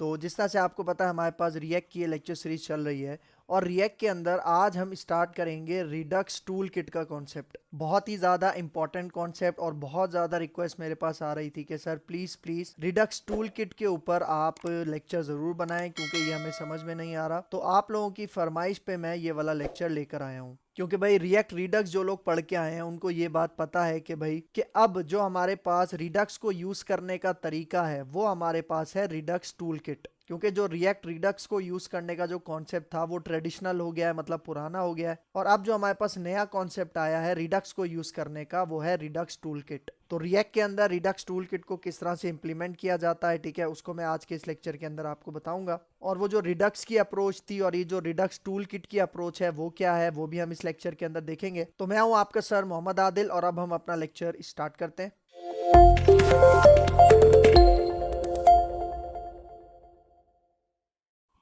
तो जिस तरह से आपको पता है हमारे पास रिएक्ट की ये लेक्चर सीरीज चल रही है और रिएक्ट के अंदर आज हम स्टार्ट करेंगे रिडक्स टूल किट का कॉन्सेप्ट। बहुत ही ज़्यादा इंपॉर्टेंट कॉन्सेप्ट और बहुत ज़्यादा रिक्वेस्ट मेरे पास आ रही थी कि sir please please Redux tool kit के ऊपर आप लेक्चर ज़रूर बनाएं क्योंकि ये हमें समझ में नहीं आ रहा। तो आप लोगों की फरमाइश पे मैं ये वाला लेक्चर लेकर आया हूँ क्योंकि भाई रिएक्ट रिडक्स जो लोग पढ़ के आए हैं उनको ये बात पता है कि भाई कि अब जो हमारे पास रिडक्स को यूज करने का तरीका है वो हमारे पास है रिडक्स टूल किट। क्योंकि जो रिएक्ट रिडक्स को यूज करने का जो कॉन्सेप्ट था वो ट्रेडिशनल हो गया है, मतलब पुराना हो गया है, और अब जो हमारे पास नया कॉन्सेप्ट आया है रिडक्स को यूज करने का वो है रिडक्स टूल किट। तो रिएक्ट के अंदर रिडक्स टूल किट को किस तरह से इंप्लीमेंट किया जाता है, ठीक है, उसको मैं आज के इस लेक्चर के अंदर आपको बताऊंगा। और वो जो रिडक्स की अप्रोच थी और ये जो रिडक्स टूल किट की अप्रोच है वो क्या है वो भी हम इस लेक्चर के अंदर देखेंगे। तो मैं हूं आपका सर मोहम्मद आदिल और अब हम अपना लेक्चर स्टार्ट करते हैं।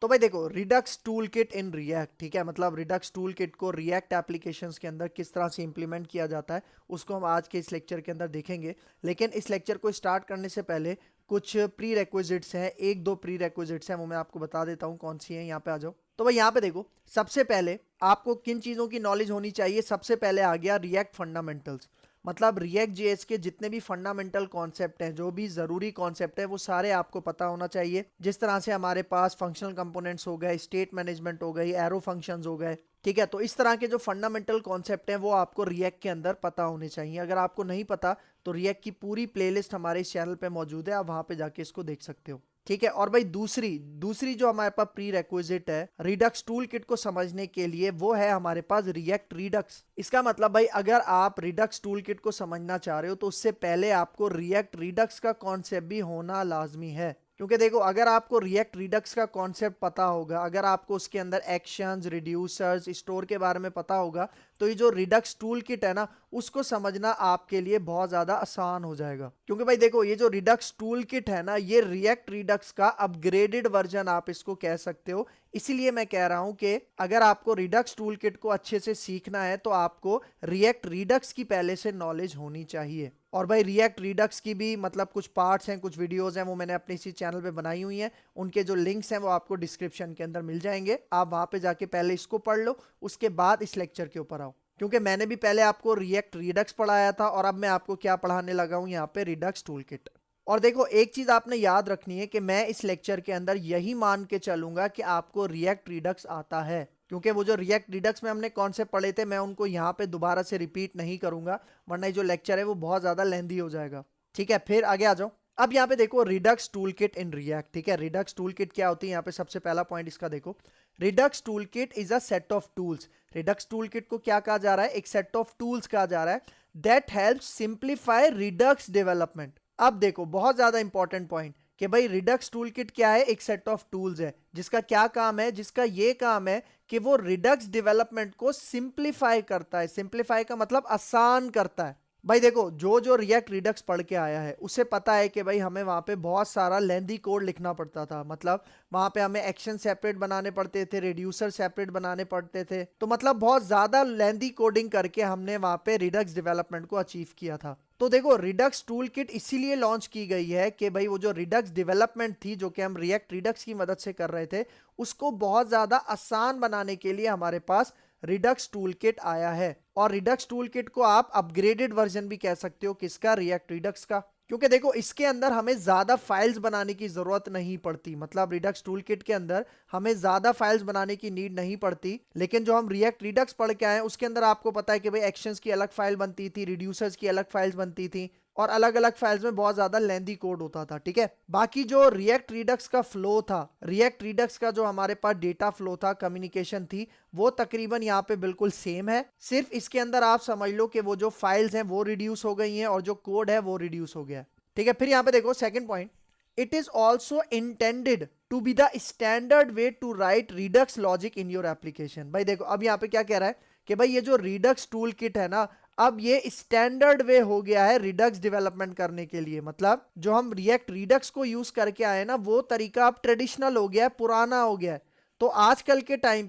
तो भाई देखो Redux tool kit in React, ठीक है, मतलब रिडक्स टूल किट को रिएक्ट एप्लीकेशंस के अंदर किस तरह से इंप्लीमेंट किया जाता है उसको हम आज के इस लेक्चर के अंदर देखेंगे। लेकिन इस लेक्चर को स्टार्ट करने से पहले कुछ प्री रेक्विजिट्स हैं, एक दो प्री रेक्विजिट्स हैं, वो मैं आपको बता देता हूँ कौन सी हैं। यहाँ पे आ जाओ। तो भाई यहाँ पे देखो, सबसे पहले आपको किन चीज़ों की नॉलेज होनी चाहिए। सबसे पहले आ गया रिएक्ट फंडामेंटल्स, मतलब रिएक्ट जेएस के जितने भी फंडामेंटल कॉन्सेप्ट हैं, जो भी जरूरी कॉन्सेप्ट है वो सारे आपको पता होना चाहिए। जिस तरह से हमारे पास फंक्शनल कंपोनेंट्स हो गए, स्टेट मैनेजमेंट हो गई, एरो फंक्शंस हो गए, ठीक है। तो इस तरह के जो फंडामेंटल कॉन्सेप्ट हैं वो आपको रिएक्ट के अंदर पता होने चाहिए। अगर आपको नहीं पता तो रिएक्ट की पूरी प्लेलिस्ट हमारे इस चैनल पे मौजूद है, आप वहां पे जाके इसको देख सकते हो, ठीक है। और भाई दूसरी जो हमारे पास प्री रेक्विजिट है रिडक्स टूल किट को समझने के लिए वो है हमारे पास रिएक्ट रिडक्स। इसका मतलब भाई अगर आप रिडक्स टूल किट को समझना चाह रहे हो तो उससे पहले आपको रिएक्ट रिडक्स का कॉन्सेप्ट भी होना लाजमी है। क्योंकि देखो अगर आपको रिएक्ट रिडक्स का कॉन्सेप्ट पता होगा, अगर आपको उसके अंदर एक्शंस, रिड्यूसर्स, स्टोर के बारे में पता होगा, तो ये जो रिडक्स टूल किट है ना उसको समझना आपके लिए बहुत ज्यादा आसान हो जाएगा। क्योंकि भाई देखो ये जो रिडक्स टूल किट है ना ये रिएक्ट रिडक्स का अपग्रेडेड वर्जन आप इसको कह सकते हो। इसीलिए मैं कह रहा हूं कि अगर आपको रिडक्स टूल किट को अच्छे से सीखना है तो आपको रिएक्ट रिडक्स की पहले से नॉलेज होनी चाहिए। और भाई रिएक्ट रिडक्स की भी मतलब कुछ पार्ट्स हैं, कुछ वीडियोस हैं, वो मैंने अपने इसी चैनल पे बनाई हुई हैं। उनके जो लिंक्स हैं वो आपको डिस्क्रिप्शन के अंदर मिल जाएंगे, आप वहां पे जाके पहले इसको पढ़ लो, उसके बाद इस लेक्चर के ऊपर आओ। क्योंकि मैंने भी पहले आपको रिएक्ट रिडक्स पढ़ाया था और अब मैं आपको क्या पढ़ाने लगा हूं यहाँ पे, रिडक्स टूल किट। और देखो एक चीज आपने याद रखनी है कि मैं इस लेक्चर के अंदर यही मान के चलूंगा कि आपको रिएक्ट रिडक्स आता है, क्योंकि वो जो रिएक्ट रिडक्स में हमने कॉन्सेप्ट पढ़े थे मैं उनको यहाँ पे दोबारा से रिपीट नहीं करूंगा, वरना ये जो लेक्चर है वो बहुत ज्यादा लेंदी हो जाएगा, ठीक है। फिर आगे आ जाओ। अब यहाँ पे देखो Redux tool kit in React, ठीक है। रिडक्स टूल किट क्या होती है, यहाँ पे सबसे पहला पॉइंट इसका देखो, Redux tool kit is a set of tools. Redux toolkit को क्या कहा जा रहा है, एक सेट ऑफ टूल्स कहा जा रहा है that help simplify Redux development. अब देखो बहुत ज्यादा इंपॉर्टेंट पॉइंट कि भाई रिडक्स टूल किट क्या है, एक सेट ऑफ टूल्स है जिसका क्या काम है, जिसका ये काम है कि वो रिडक्स डेवलपमेंट को सिंप्लीफाई करता है। सिंप्लीफाई का मतलब आसान करता है। भाई देखो जो रिएक्ट रिडक्स पढ़ के आया है उसे पता है कि भाई हमें वहां पे बहुत सारा लेंदी कोड लिखना पड़ता था, मतलब वहां पे हमें एक्शन सेपरेट बनाने पड़ते थे, रिड्यूसर सेपरेट बनाने पड़ते थे, तो मतलब बहुत ज्यादा लेंदी कोडिंग करके हमने वहां पे रिडक्स डेवलपमेंट को अचीव किया था। तो देखो रिडक्स टूल किट इसीलिए लॉन्च की गई है कि भाई वो जो रिडक्स डेवलपमेंट थी जो कि हम रिएक्ट रिडक्स की मदद से कर रहे थे उसको बहुत ज्यादा आसान बनाने के लिए हमारे पास रिडक्स टूल किट आया है। और रिडक्स टूल किट को आप अपग्रेडेड वर्जन भी कह सकते हो, किसका, रिएक्ट रिडक्स का। क्योंकि देखो इसके अंदर हमें ज्यादा फाइल्स बनाने की जरूरत नहीं पड़ती, मतलब रिडक्स टूल किट के अंदर हमें ज्यादा फाइल्स बनाने की नीड नहीं पड़ती। लेकिन जो हम रिएक्ट रिडक्स पढ़ के आए उसके अंदर आपको पता है कि भाई एक्शंस की अलग फाइल बनती थी, रिड्यूसर्स की अलग फाइल्स बनती थी और अलग अलग फाइल्स में बहुत ज्यादा लेंदी कोड होता था, ठीक है। बाकी जो रिएक्ट रिडक्स का फ्लो था, रिएक्ट रिडक्स का जो हमारे पास डेटा फ्लो था, कम्युनिकेशन थी, वो तकरीबन यहाँ पे बिल्कुल सेम है। सिर्फ इसके अंदर आप समझ लो कि वो जो फाइल्स हैं वो रिड्यूस हो गई हैं और जो कोड है वो रिड्यूस हो गया, ठीक है। फिर यहाँ पे देखो second point, it is also intended to be the standard way to write Redux logic in your application. भाई देखो अब यहाँ पे क्या कह रहा है कि भाई ये जो रिडक्स टूल किट है ना अब ये स्टैंडर्ड वे हो गया है रिडक्स डेवलपमेंट करने के लिए। मतलब जो हम रिएक्ट रिडक्स को यूज करके आए ना वो तरीका अब ट्रेडिशनल हो गया है, पुराना हो गया है। तो आजकल के टाइम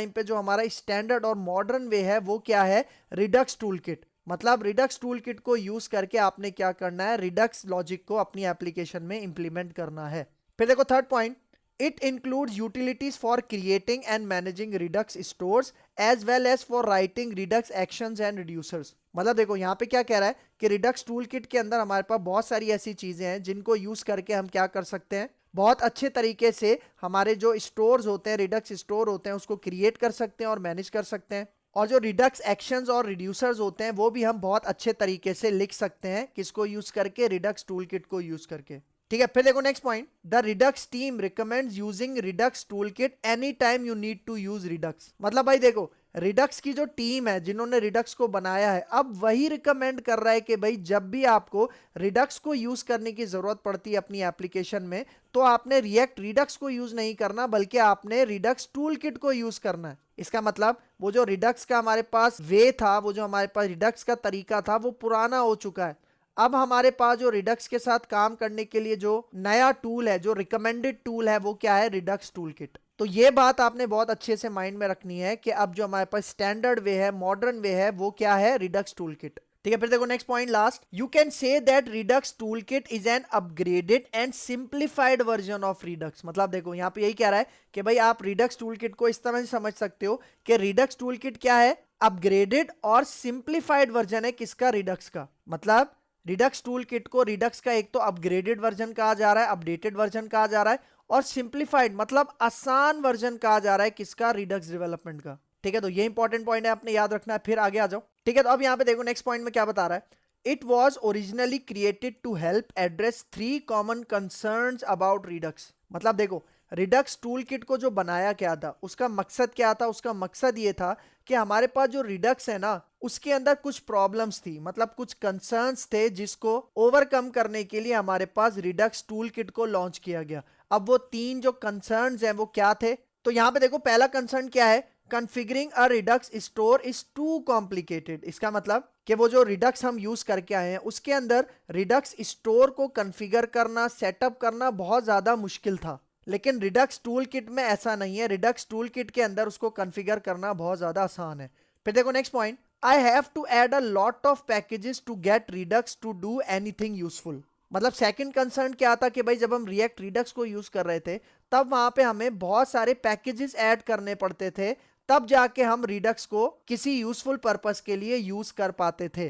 पे जो हमारा स्टैंडर्ड और मॉडर्न वे है वो क्या है, रिडक्स टूल किट। मतलब रिडक्स टूल किट को यूज करके आपने क्या करना है, रिडक्स लॉजिक को अपनी एप्लीकेशन में इंप्लीमेंट करना है। फिर देखो third point, it includes utilities for creating and managing Redux stores as well as for writing Redux actions and reducers. मतलब देखो यहाँ पे क्या कह रहा है कि रिडक्स टूल किट के अंदर हमारे पास बहुत सारी ऐसी चीजें हैं जिनको यूज करके हम क्या कर सकते हैं, बहुत अच्छे तरीके से हमारे जो स्टोर्स होते हैं, रिडक्स स्टोर होते हैं, उसको क्रिएट कर सकते हैं और मैनेज कर सकते हैं। और जो रिडक्स एक्शंस और रिड्यूसर्स होते हैं वो भी हम बहुत अच्छे तरीके से लिख सकते हैं, किसको यूज करके, रिडक्स टूल किट को यूज करके। ठीक है, फिर देखो next point, the Redux team recommends using Redux toolkit any time you need to use Redux. मतलब भाई देखो, रिडक्स की जो टीम है जिन्होंने रिडक्स को बनाया है, अब वही रिकमेंड कर रहा है कि भाई जब भी आपको रिडक्स को यूज करने की जरूरत पड़ती है अपनी एप्लीकेशन में, तो आपने रिएक्ट रिडक्स को यूज नहीं करना, बल्कि आपने रिडक्स टूल किट को यूज करना है। इसका मतलब वो जो रिडक्स का हमारे पास वे था, वो जो हमारे पास रिडक्स का तरीका था, वो पुराना हो चुका है। अब हमारे पास जो रिडक्स के साथ काम करने के लिए जो नया टूल है, जो रिकमेंडेड टूल है, वो क्या है, रिडक्स टूल किट। तो ये बात आपने बहुत अच्छे से माइंड में रखनी है कि अब जो हमारे पास स्टैंडर्ड वे है, मॉडर्न वे है, वो क्या है, रिडक्स टूल किट। ठीक है, फिर देखो next point last, you can say that Redux tool kit is an upgraded and simplified version of Redux. मतलब देखो यहाँ पे यही कह रहा है कि भाई आप रिडक्स टूल किट को इस तरह से समझ सकते हो कि रिडक्स टूल किट क्या है, अपग्रेडेड और सिंप्लीफाइड वर्जन है किसका, रिडक्स का। मतलब रिडक्स टूल किट को रिडक्स का एक तो अपग्रेडेड वर्जन कहा जा रहा है, अपडेटेड वर्जन कहा जा रहा है, और सिंप्लीफाइड मतलब आसान वर्जन कहा जा रहा है किसका, रिडक्स डेवलपमेंट का। ठीक है, तो ये इंपॉर्टेंट पॉइंट है, आपने याद रखना है। फिर आगे आ जाओ। ठीक है, तो अब यहाँ पे देखो नेक्स्ट पॉइंट में क्या बता रहा है, it was originally created to help address 3 common concerns about Redux. मतलब देखो, रिडक्स टूल किट को जो बनाया क्या था, उसका मकसद क्या था, उसका मकसद ये था कि हमारे पास जो रिडक्स है ना, उसके अंदर कुछ प्रॉब्लम्स थी, मतलब कुछ कंसर्न्स थे, जिसको ओवरकम करने के लिए हमारे पास रिडक्स टूल किट को लॉन्च किया गया। अब वो 3 जो कंसर्न्स हैं वो क्या थे, तो यहाँ पे देखो पहला कंसर्न क्या है, configuring a Redux store is too complicated. इसका मतलब कि वो जो रिडक्स हम यूज करके आए हैं उसके अंदर रिडक्स स्टोर को कॉन्फ़िगर करना, सेटअप करना बहुत ज्यादा मुश्किल था। लेकिन रिडक्स टूल किट में ऐसा नहीं है, रिडक्स टूल किट के अंदर उसको कॉन्फ़िगर करना बहुत ज्यादा आसान है। फिर देखो next point, I have to add a lot of packages to get Redux to do anything useful. मतलब सेकंड कंसर्न क्या था कि भाई जब हम रिएक्ट रिडक्स को यूज कर रहे थे, तब वहां पे हमें बहुत सारे पैकेजेस ऐड करने पड़ते थे, तब जाके हम रिडक्स को किसी यूजफुल पर्पस के लिए यूज कर पाते थे।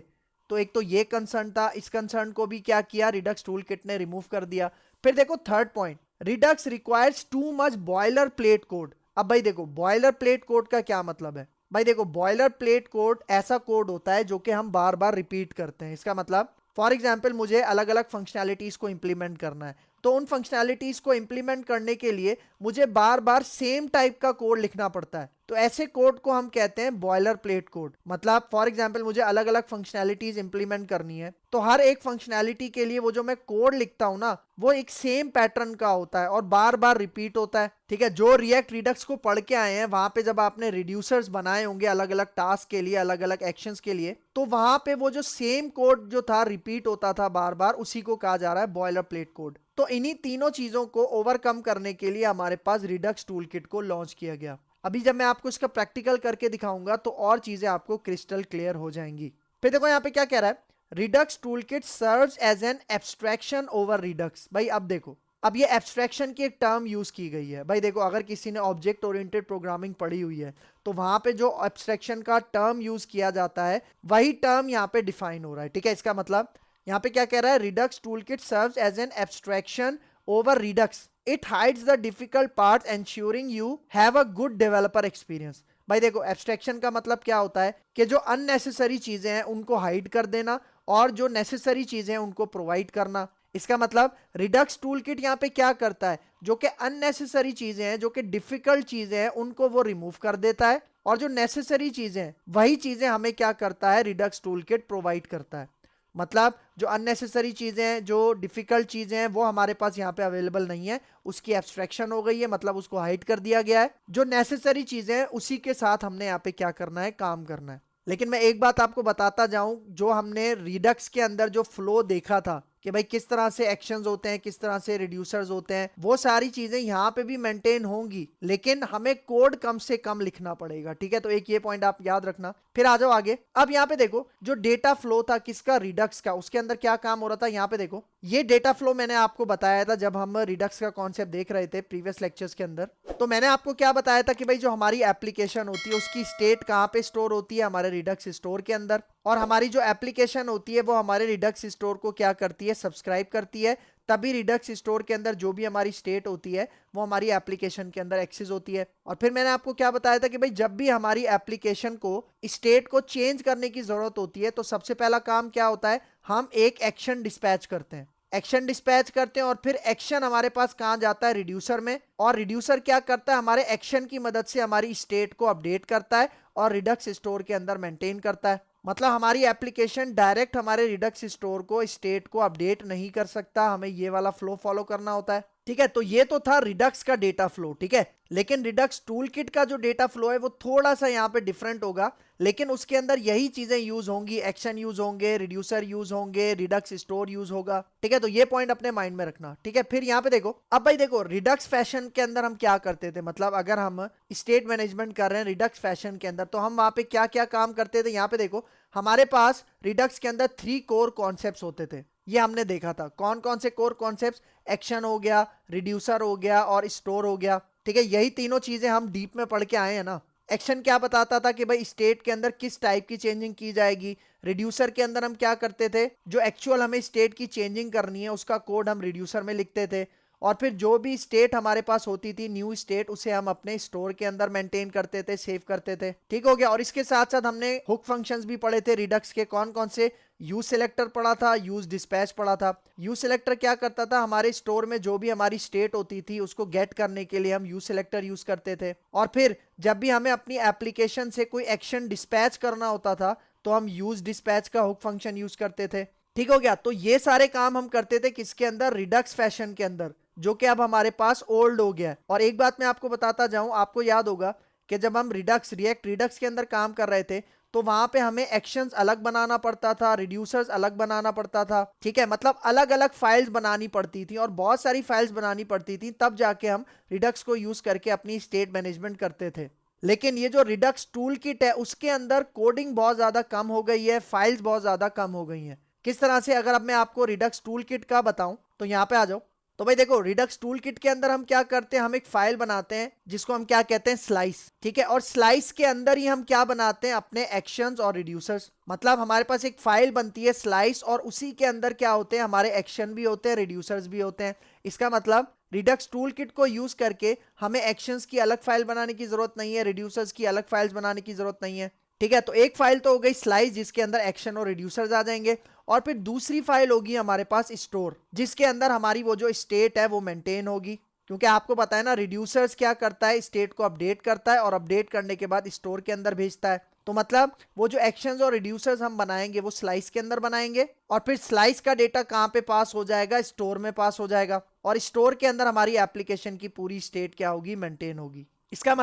तो एक तो ये कंसर्न था, इस कंसर्न को भी क्या किया, रिडक्स टूल किट ने रिमूव कर दिया। फिर देखो third point, Redux requires too much boiler plate code. अब भाई देखो बॉयलर प्लेट कोड का क्या मतलब है, भाई देखो बॉयलर प्लेट कोड ऐसा कोड होता है जो कि हम बार बार रिपीट करते हैं। इसका मतलब फॉर एग्जाम्पल मुझे अलग अलग फंक्शनैलिटीज को इंप्लीमेंट करना है, तो उन फंक्शनैलिटीज को इंप्लीमेंट करने के लिए मुझे बार बार सेम टाइप का कोड लिखना पड़ता है। तो ऐसे कोड को हम कहते हैं बॉयलर प्लेट कोड। मतलब फॉर एग्जाम्पल मुझे अलग अलग फंक्शनैलिटीज इंप्लीमेंट करनी है, तो हर एक फंक्शनैलिटी के लिए वो जो मैं कोड लिखता हूं ना, वो एक सेम पैटर्न का होता है और बार बार रिपीट होता है। ठीक है, जो रिएक्ट रिडक्स को पढ़ के आए हैं, वहां पे जब आपने रिड्यूसर्स बनाए होंगे अलग अलग टास्क के लिए, अलग अलग एक्शंस के लिए, तो वहां पे वो जो सेम कोड जो था रिपीट होता था बार बार, उसी को कहा जा रहा है बॉयलर प्लेट कोड। तो इन्हीं तीनों चीजों को ओवरकम करने के लिए हमारे पास रिडक्स टूल किट को लॉन्च किया गया। अभी जब मैं आपको इसका प्रैक्टिकल करके दिखाऊंगा तो और चीजें आपको क्रिस्टल क्लियर हो जाएंगी। फिर देखो यहाँ पे क्या कह रहा है, Redux toolkit serves as an abstraction over Redux. भाई अब देखो, अब ये एब्स्ट्रैक्शन की एक टर्म यूज की गई है। भाई देखो, अगर किसी ने ऑब्जेक्ट ओरिएंटेड प्रोग्रामिंग पढ़ी हुई है, तो वहां पे जो एब्स्ट्रैक्शन का टर्म यूज किया जाता है, वही टर्म यहाँ पे डिफाइन हो रहा है। ठीक है, इसका मतलब यहाँ पे क्या कह रहा है, Redux toolkit serves as an abstraction over Redux, it hides the difficult parts ensuring you have a good developer experience. भाई देखो, एब्स्ट्रैक्शन का मतलब क्या होता है कि जो अननेसेसरी चीजें हैं उनको हाइड कर देना और जो नेसेसरी चीजें हैं उनको प्रोवाइड करना। इसका मतलब रिडक्स टूल किट यहाँ पे क्या करता है, जो कि अननेसेसरी चीजें हैं, जो कि डिफिकल्ट चीजें हैं, उनको वो रिमूव कर देता है, और जो नेसेसरी चीजें हैं वही चीजें हमें क्या करता है, रिडक्स टूल किट प्रोवाइड करता है। मतलब जो अननेसेसरी चीजें हैं, जो डिफिकल्ट चीजें हैं, वो हमारे पास यहाँ पे अवेलेबल नहीं है, उसकी एब्स्ट्रैक्शन हो गई है, मतलब उसको हाइड कर दिया गया है। जो नेसेसरी चीजें हैं उसी के साथ हमने यहाँ पे क्या करना है, काम करना है। लेकिन मैं एक बात आपको बताता जाऊं, जो हमने रिडक्स के अंदर जो फ्लो देखा था, कि भाई किस तरह से एक्शंस होते हैं, किस तरह से रिड्यूसर्स होते हैं, वो सारी चीजें यहाँ पे भी मेंटेन होंगी, लेकिन हमें कोड कम से कम लिखना पड़ेगा। ठीक है, तो एक ये पॉइंट आप याद रखना। फिर आ जाओ आगे। अब यहाँ पे देखो जो डेटा फ्लो था किसका, रिडक्स का, उसके अंदर क्या काम हो रहा था। यहाँ पे देखो ये डेटा फ्लो मैंने आपको बताया था जब हम रिडक्स का कॉन्सेप्ट देख रहे थे प्रीवियस लेक्चर्स के अंदर। तो मैंने आपको क्या बताया था कि भाई जो हमारी एप्लीकेशन होती है उसकी स्टेट कहाँ पे स्टोर होती है, हमारे रिडक्स स्टोर के अंदर, और हमारी जो एप्लीकेशन होती है वो हमारे रिडक्स स्टोर को क्या करती है, सब्सक्राइब करती है। तभी रिडक्स स्टोर के अंदर जो भी हमारी स्टेट होती है वो हमारी एप्लीकेशन के अंदर एक्सेस होती है। और फिर मैंने आपको क्या बताया था कि भाई जब भी हमारी एप्लीकेशन को स्टेट को चेंज करने की जरूरत होती है तो सबसे पहला काम क्या होता है, हम एक एक्शन डिस्पैच करते हैं। एक्शन डिस्पैच करते हैं और फिर एक्शन हमारे पास कहां जाता है, रिड्यूसर में, और रिड्यूसर क्या करता है, हमारे एक्शन की मदद से हमारी स्टेट को अपडेट करता है और रिडक्स स्टोर के अंदर मेंटेन करता है। मतलब हमारी एप्लीकेशन डायरेक्ट हमारे रिडक्स स्टोर को स्टेट को अपडेट नहीं कर सकता, हमें ये वाला फ्लो फॉलो करना होता है। ठीक है, तो ये तो था रिडक्स का डेटा फ्लो। ठीक है, लेकिन रिडक्स टूलकिट का जो डेटा फ्लो है वो थोड़ा सा यहाँ पे डिफरेंट होगा, लेकिन उसके अंदर यही चीजें यूज होंगी, एक्शन यूज होंगे, रिड्यूसर यूज होंगे, रिडक्स स्टोर यूज होगा। ठीक है, तो ये पॉइंट अपने माइंड में रखना। ठीक है, फिर यहाँ पे देखो, अब भाई देखो रिडक्स फैशन के अंदर हम क्या करते थे, मतलब अगर हम स्टेट मैनेजमेंट कर रहे हैं रिडक्स फैशन के अंदर तो हम वहां पे क्या क्या काम करते थे। यहाँ पे देखो हमारे पास रिडक्स के अंदर 3 कोर कॉन्सेप्ट्स होते थे, ये हमने देखा था। कौन कौन से कोर कॉन्सेप्ट्स, एक्शन हो गया, रिड्यूसर हो गया और स्टोर हो गया। ठीक है, यही तीनों चीजें हम डीप में पढ़ के आए हैं ना। एक्शन क्या बताता था कि भाई स्टेट के अंदर किस टाइप की चेंजिंग की जाएगी। रिड्यूसर के अंदर हम क्या करते थे, जो एक्चुअल हमें स्टेट की चेंजिंग करनी है उसका कोड हम रिड्यूसर में लिखते थे, और फिर जो भी स्टेट हमारे पास होती थी न्यू स्टेट उसे हम अपने स्टोर के अंदर मेंटेन करते थे, सेव करते थे। ठीक हो गया, और इसके साथ साथ हमने हुक फंक्शंस भी पढ़े थे रिडक्स के। कौन कौन से, यूज सिलेक्टर पढ़ा था, यूज डिस्पैच पढ़ा था। यूज सिलेक्टर क्या करता था, हमारे स्टोर में जो भी हमारी स्टेट होती थी उसको गेट करने के लिए हम यूज सिलेक्टर यूज करते थे। और फिर जब भी हमें अपनी एप्लीकेशन से कोई एक्शन डिस्पैच करना होता था तो हम यूज डिस्पैच का हुक फंक्शन यूज करते थे। ठीक हो गया, तो ये सारे काम हम करते थे किसके अंदर, रिडक्स फैशन के अंदर, जो कि अब हमारे पास ओल्ड हो गया है। और एक बात मैं आपको बताता जाऊं, आपको याद होगा कि जब हम रिएक्ट रिडक्स के अंदर काम कर रहे थे तो वहां पे हमें एक्शंस अलग बनाना पड़ता था, रिड्यूसर्स अलग बनाना पड़ता था। ठीक है, मतलब अलग अलग फाइल्स बनानी पड़ती थी और बहुत सारी फाइल्स बनानी पड़ती थी, तब जाके हम रिडक्स को यूज करके अपनी स्टेट मैनेजमेंट करते थे। लेकिन ये जो रिडक्स टूल किट है उसके अंदर कोडिंग बहुत ज्यादा कम हो गई है, फाइल्स बहुत ज्यादा कम हो गई हैं। किस तरह से, अगर अब मैं आपको रिडक्स टूल किट का बताऊं तो यहाँ पे आ जाओ। तो भाई देखो रिडक्स टूल किट के अंदर हम क्या करते हैं, हम एक फाइल बनाते हैं जिसको हम क्या कहते हैं, स्लाइस। ठीक है, और स्लाइस के अंदर ही हम क्या बनाते हैं, अपने एक्शंस और रिड्यूसर्स। मतलब हमारे पास एक फाइल बनती है स्लाइस और उसी के अंदर क्या होते हैं, हमारे एक्शन भी होते हैं, रिड्यूसर्स भी होते हैं। इसका मतलब रिडक्स टूल किट को यूज करके हमें एक्शंस की अलग फाइल बनाने की जरूरत नहीं है, रिड्यूसर्स की अलग फाइल्स बनाने की जरूरत नहीं है। ठीक है, तो एक फाइल तो हो गई स्लाइस जिसके अंदर एक्शन और रिड्यूसर्स आ जाएंगे, और फिर दूसरी फाइल होगी हमारे पास स्टोर, जिसके अंदर हमारी वो जो स्टेट है वो मेंटेन होगी। क्योंकि आपको पता है ना रिड्यूसर्स क्या करता है, स्टेट को अपडेट करता है और अपडेट करने के बाद स्टोर के अंदर भेजता है। तो मतलब वो जो एक्शंस और रिड्यूसर्स हम बनाएंगे वो स्लाइस के अंदर बनाएंगे, और फिर स्लाइस का डेटा कहां पे पास हो जाएगा, स्टोर में पास हो जाएगा, और स्टोर के अंदर हमारी एप्लीकेशन की पूरी स्टेट क्या होगी, मेंटेन होगी। इसका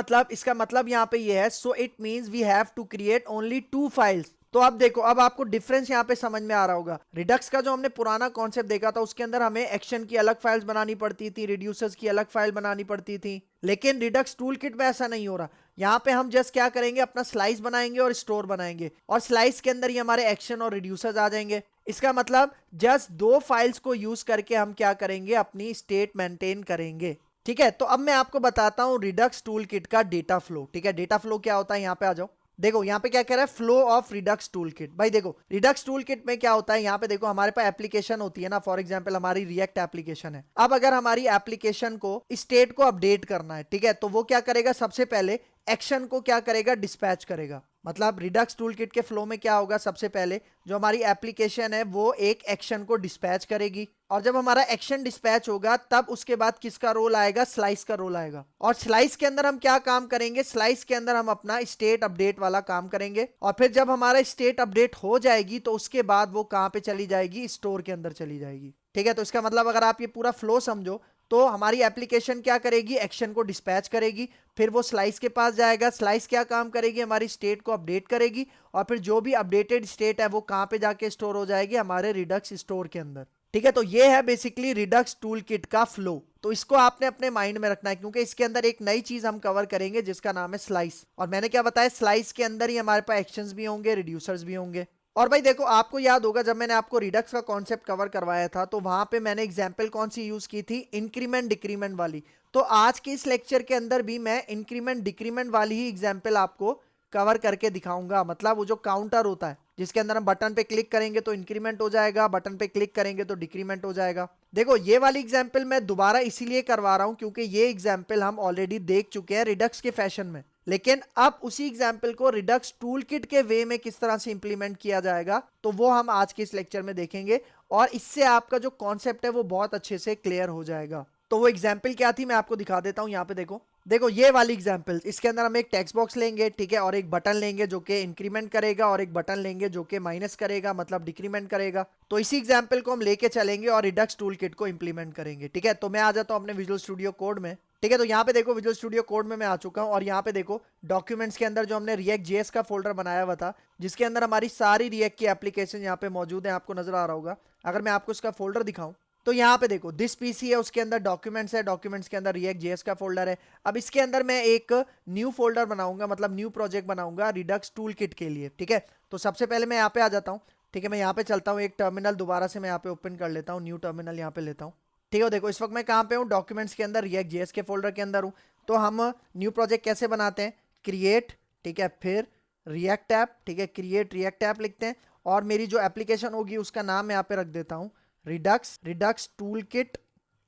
मतलब यहाँ पे ये है, so it means we have to create only 2 files. तो अब देखो, अब आपको डिफरेंस यहाँ पे समझ में आ रहा होगा। रिडक्स का जो हमने पुराना कॉन्सेप्ट देखा था उसके अंदर हमें एक्शन की अलग फाइल्स बनानी पड़ती थी, रिड्यूसर्स की अलग फाइल बनानी पड़ती थी, लेकिन रिडक्स टूल किट में ऐसा नहीं हो रहा। यहाँ पे हम जस्ट क्या करेंगे, अपना स्लाइस बनाएंगे और स्टोर बनाएंगे, और स्लाइस के अंदर ही हमारे एक्शन और रिड्यूसर्स आ जाएंगे। इसका मतलब जस्ट 2 फाइल्स को यूज करके हम क्या करेंगे, अपनी स्टेट मेंटेन करेंगे। ठीक है, तो अब मैं आपको बताता हूं रिडक्स टूल किट का डेटा फ्लो। ठीक है, डेटा फ्लो क्या होता है, यहाँ पे आ जाओ। देखो यहाँ पे क्या कह रहा है, flow of Redux tool kit. भाई देखो रिडक्स टूल किट में क्या होता है, यहाँ पे देखो हमारे पास एप्लीकेशन होती है ना, फॉर एग्जांपल हमारी रिएक्ट एप्लीकेशन है। अब अगर हमारी एप्लीकेशन को स्टेट को अपडेट करना है, ठीक है, तो वो क्या करेगा, सबसे पहले एक्शन को क्या करेगा, डिस्पैच करेगा। मतलब रिडक्स टूल किट के फ्लो में क्या होगा, सबसे पहले जो हमारी एप्लीकेशन है वो एक एक्शन को डिस्पैच करेगी, और जब हमारा एक्शन डिस्पैच होगा तब उसके बाद किसका रोल आएगा, स्लाइस का रोल आएगा। और स्लाइस के अंदर हम क्या काम करेंगे, स्लाइस के अंदर हम अपना स्टेट अपडेट वाला काम करेंगे, और फिर जब हमारा स्टेट अपडेट हो जाएगी तो उसके बाद वो कहां पे चली जाएगी, स्टोर के अंदर चली जाएगी। ठीक है, तो इसका मतलब अगर आप ये पूरा फ्लो समझो तो हमारी एप्लीकेशन क्या करेगी, एक्शन को डिस्पैच करेगी, फिर वो स्लाइस के पास जाएगा, स्लाइस क्या काम करेगी, हमारी स्टेट को अपडेट करेगी, और फिर जो भी अपडेटेड स्टेट है वो कहां पे जाके स्टोर हो जाएगी, हमारे रिडक्स स्टोर के अंदर। ठीक है, तो ये है बेसिकली रिडक्स टूल किट का फ्लो। तो इसको आपने अपने माइंड में रखना है, क्योंकि इसके अंदर एक नई चीज हम कवर करेंगे जिसका नाम है स्लाइस। और मैंने क्या बताया, स्लाइस के अंदर ही हमारे पास एक्शंस भी होंगे, रिड्यूसर्स भी होंगे। और भाई देखो, आपको याद होगा जब मैंने आपको रिडक्स का कॉन्सेप्ट कवर करवाया था, तो वहां पे मैंने एग्जांपल कौन सी यूज की थी, इंक्रीमेंट डिक्रीमेंट वाली। तो आज के इस लेक्चर के अंदर भी मैं इंक्रीमेंट डिक्रीमेंट वाली ही एग्जांपल आपको कवर करके दिखाऊंगा। मतलब वो जो काउंटर होता है जिसके अंदर हम बटन पे क्लिक करेंगे तो इंक्रीमेंट हो जाएगा, बटन पे क्लिक करेंगे तो डिक्रीमेंट हो जाएगा। देखो, ये वाली एग्जांपल मैं दोबारा इसीलिए करवा रहा हूं क्योंकि ये एग्जांपल हम ऑलरेडी देख चुके हैं रिडक्स के फैशन में। लेकिन अब उसी एग्जाम्पल को रिडक्स टूल किट के वे में किस तरह से इंप्लीमेंट किया जाएगा, तो वो हम आज के इस लेक्चर में देखेंगे। और इससे आपका जो कॉन्सेप्ट है वो बहुत अच्छे से क्लियर हो जाएगा। तो वो एग्जाम्पल क्या थी मैं आपको दिखा देता हूं। यहाँ पे देखो, देखो ये वाली एग्जाम्पल, इसके अंदर हम एक टेक्स्ट बॉक्स लेंगे, ठीक है, और एक बटन लेंगे जो कि इंक्रीमेंट करेगा, और एक बटन लेंगे जो कि माइनस करेगा, मतलब डिक्रीमेंट करेगा। तो इसी एग्जाम्पल को हम लेके चलेंगे और रिडक्स टूल किट को इंप्लीमेंट करेंगे। ठीक है, तो मैं आ जाता हूं अपने विजुअल स्टूडियो कोड में। ठीक है, तो यहाँ पे देखो विजुअल स्टूडियो कोड में मैं आ चुका हूँ। और यहाँ पे देखो डॉक्यूमेंट्स के अंदर जो हमने रिएक्ट जेएस का फोल्डर बनाया हुआ था, जिसके अंदर हमारी सारी रिएक्ट की एप्लीकेशन यहाँ पे मौजूद है, आपको नजर आ रहा होगा। अगर मैं आपको इसका फोल्डर दिखाऊं तो यहाँ पे देखो दिस पीसी है, उसके अंदर डॉक्यूमेंट्स है, डॉक्यूमेंट्स के अंदर रिएक्ट जेएस का फोल्डर है। अब इसके अंदर मैं एक न्यू फोल्डर बनाऊंगा, मतलब न्यू प्रोजेक्ट बनाऊंगा रिडक्स टूल किट के लिए। ठीक है, तो सबसे पहले मैं यहाँ पे आ जाता हूँ। ठीक है, मैं यहाँ पे चलता हूँ, एक टर्मिनल दोबारा से मैं यहाँ पे ओपन कर लेता हूँ, न्यू टर्मिनल यहाँ पे लेता हूँ। ठीक है, देखो इस वक्त मैं कहाँ पे हूँ, डॉक्यूमेंट्स के अंदर रिएक्ट जेएस के फोल्डर के अंदर हूँ। तो हम न्यू प्रोजेक्ट कैसे बनाते हैं, क्रिएट, ठीक है, फिर रिएक्ट ऐप, ठीक है, क्रिएट रिएक्ट ऐप लिखते हैं। और मेरी जो एप्लीकेशन होगी उसका नाम मैं यहाँ पे रख देता हूँ रिडक्स टूल किट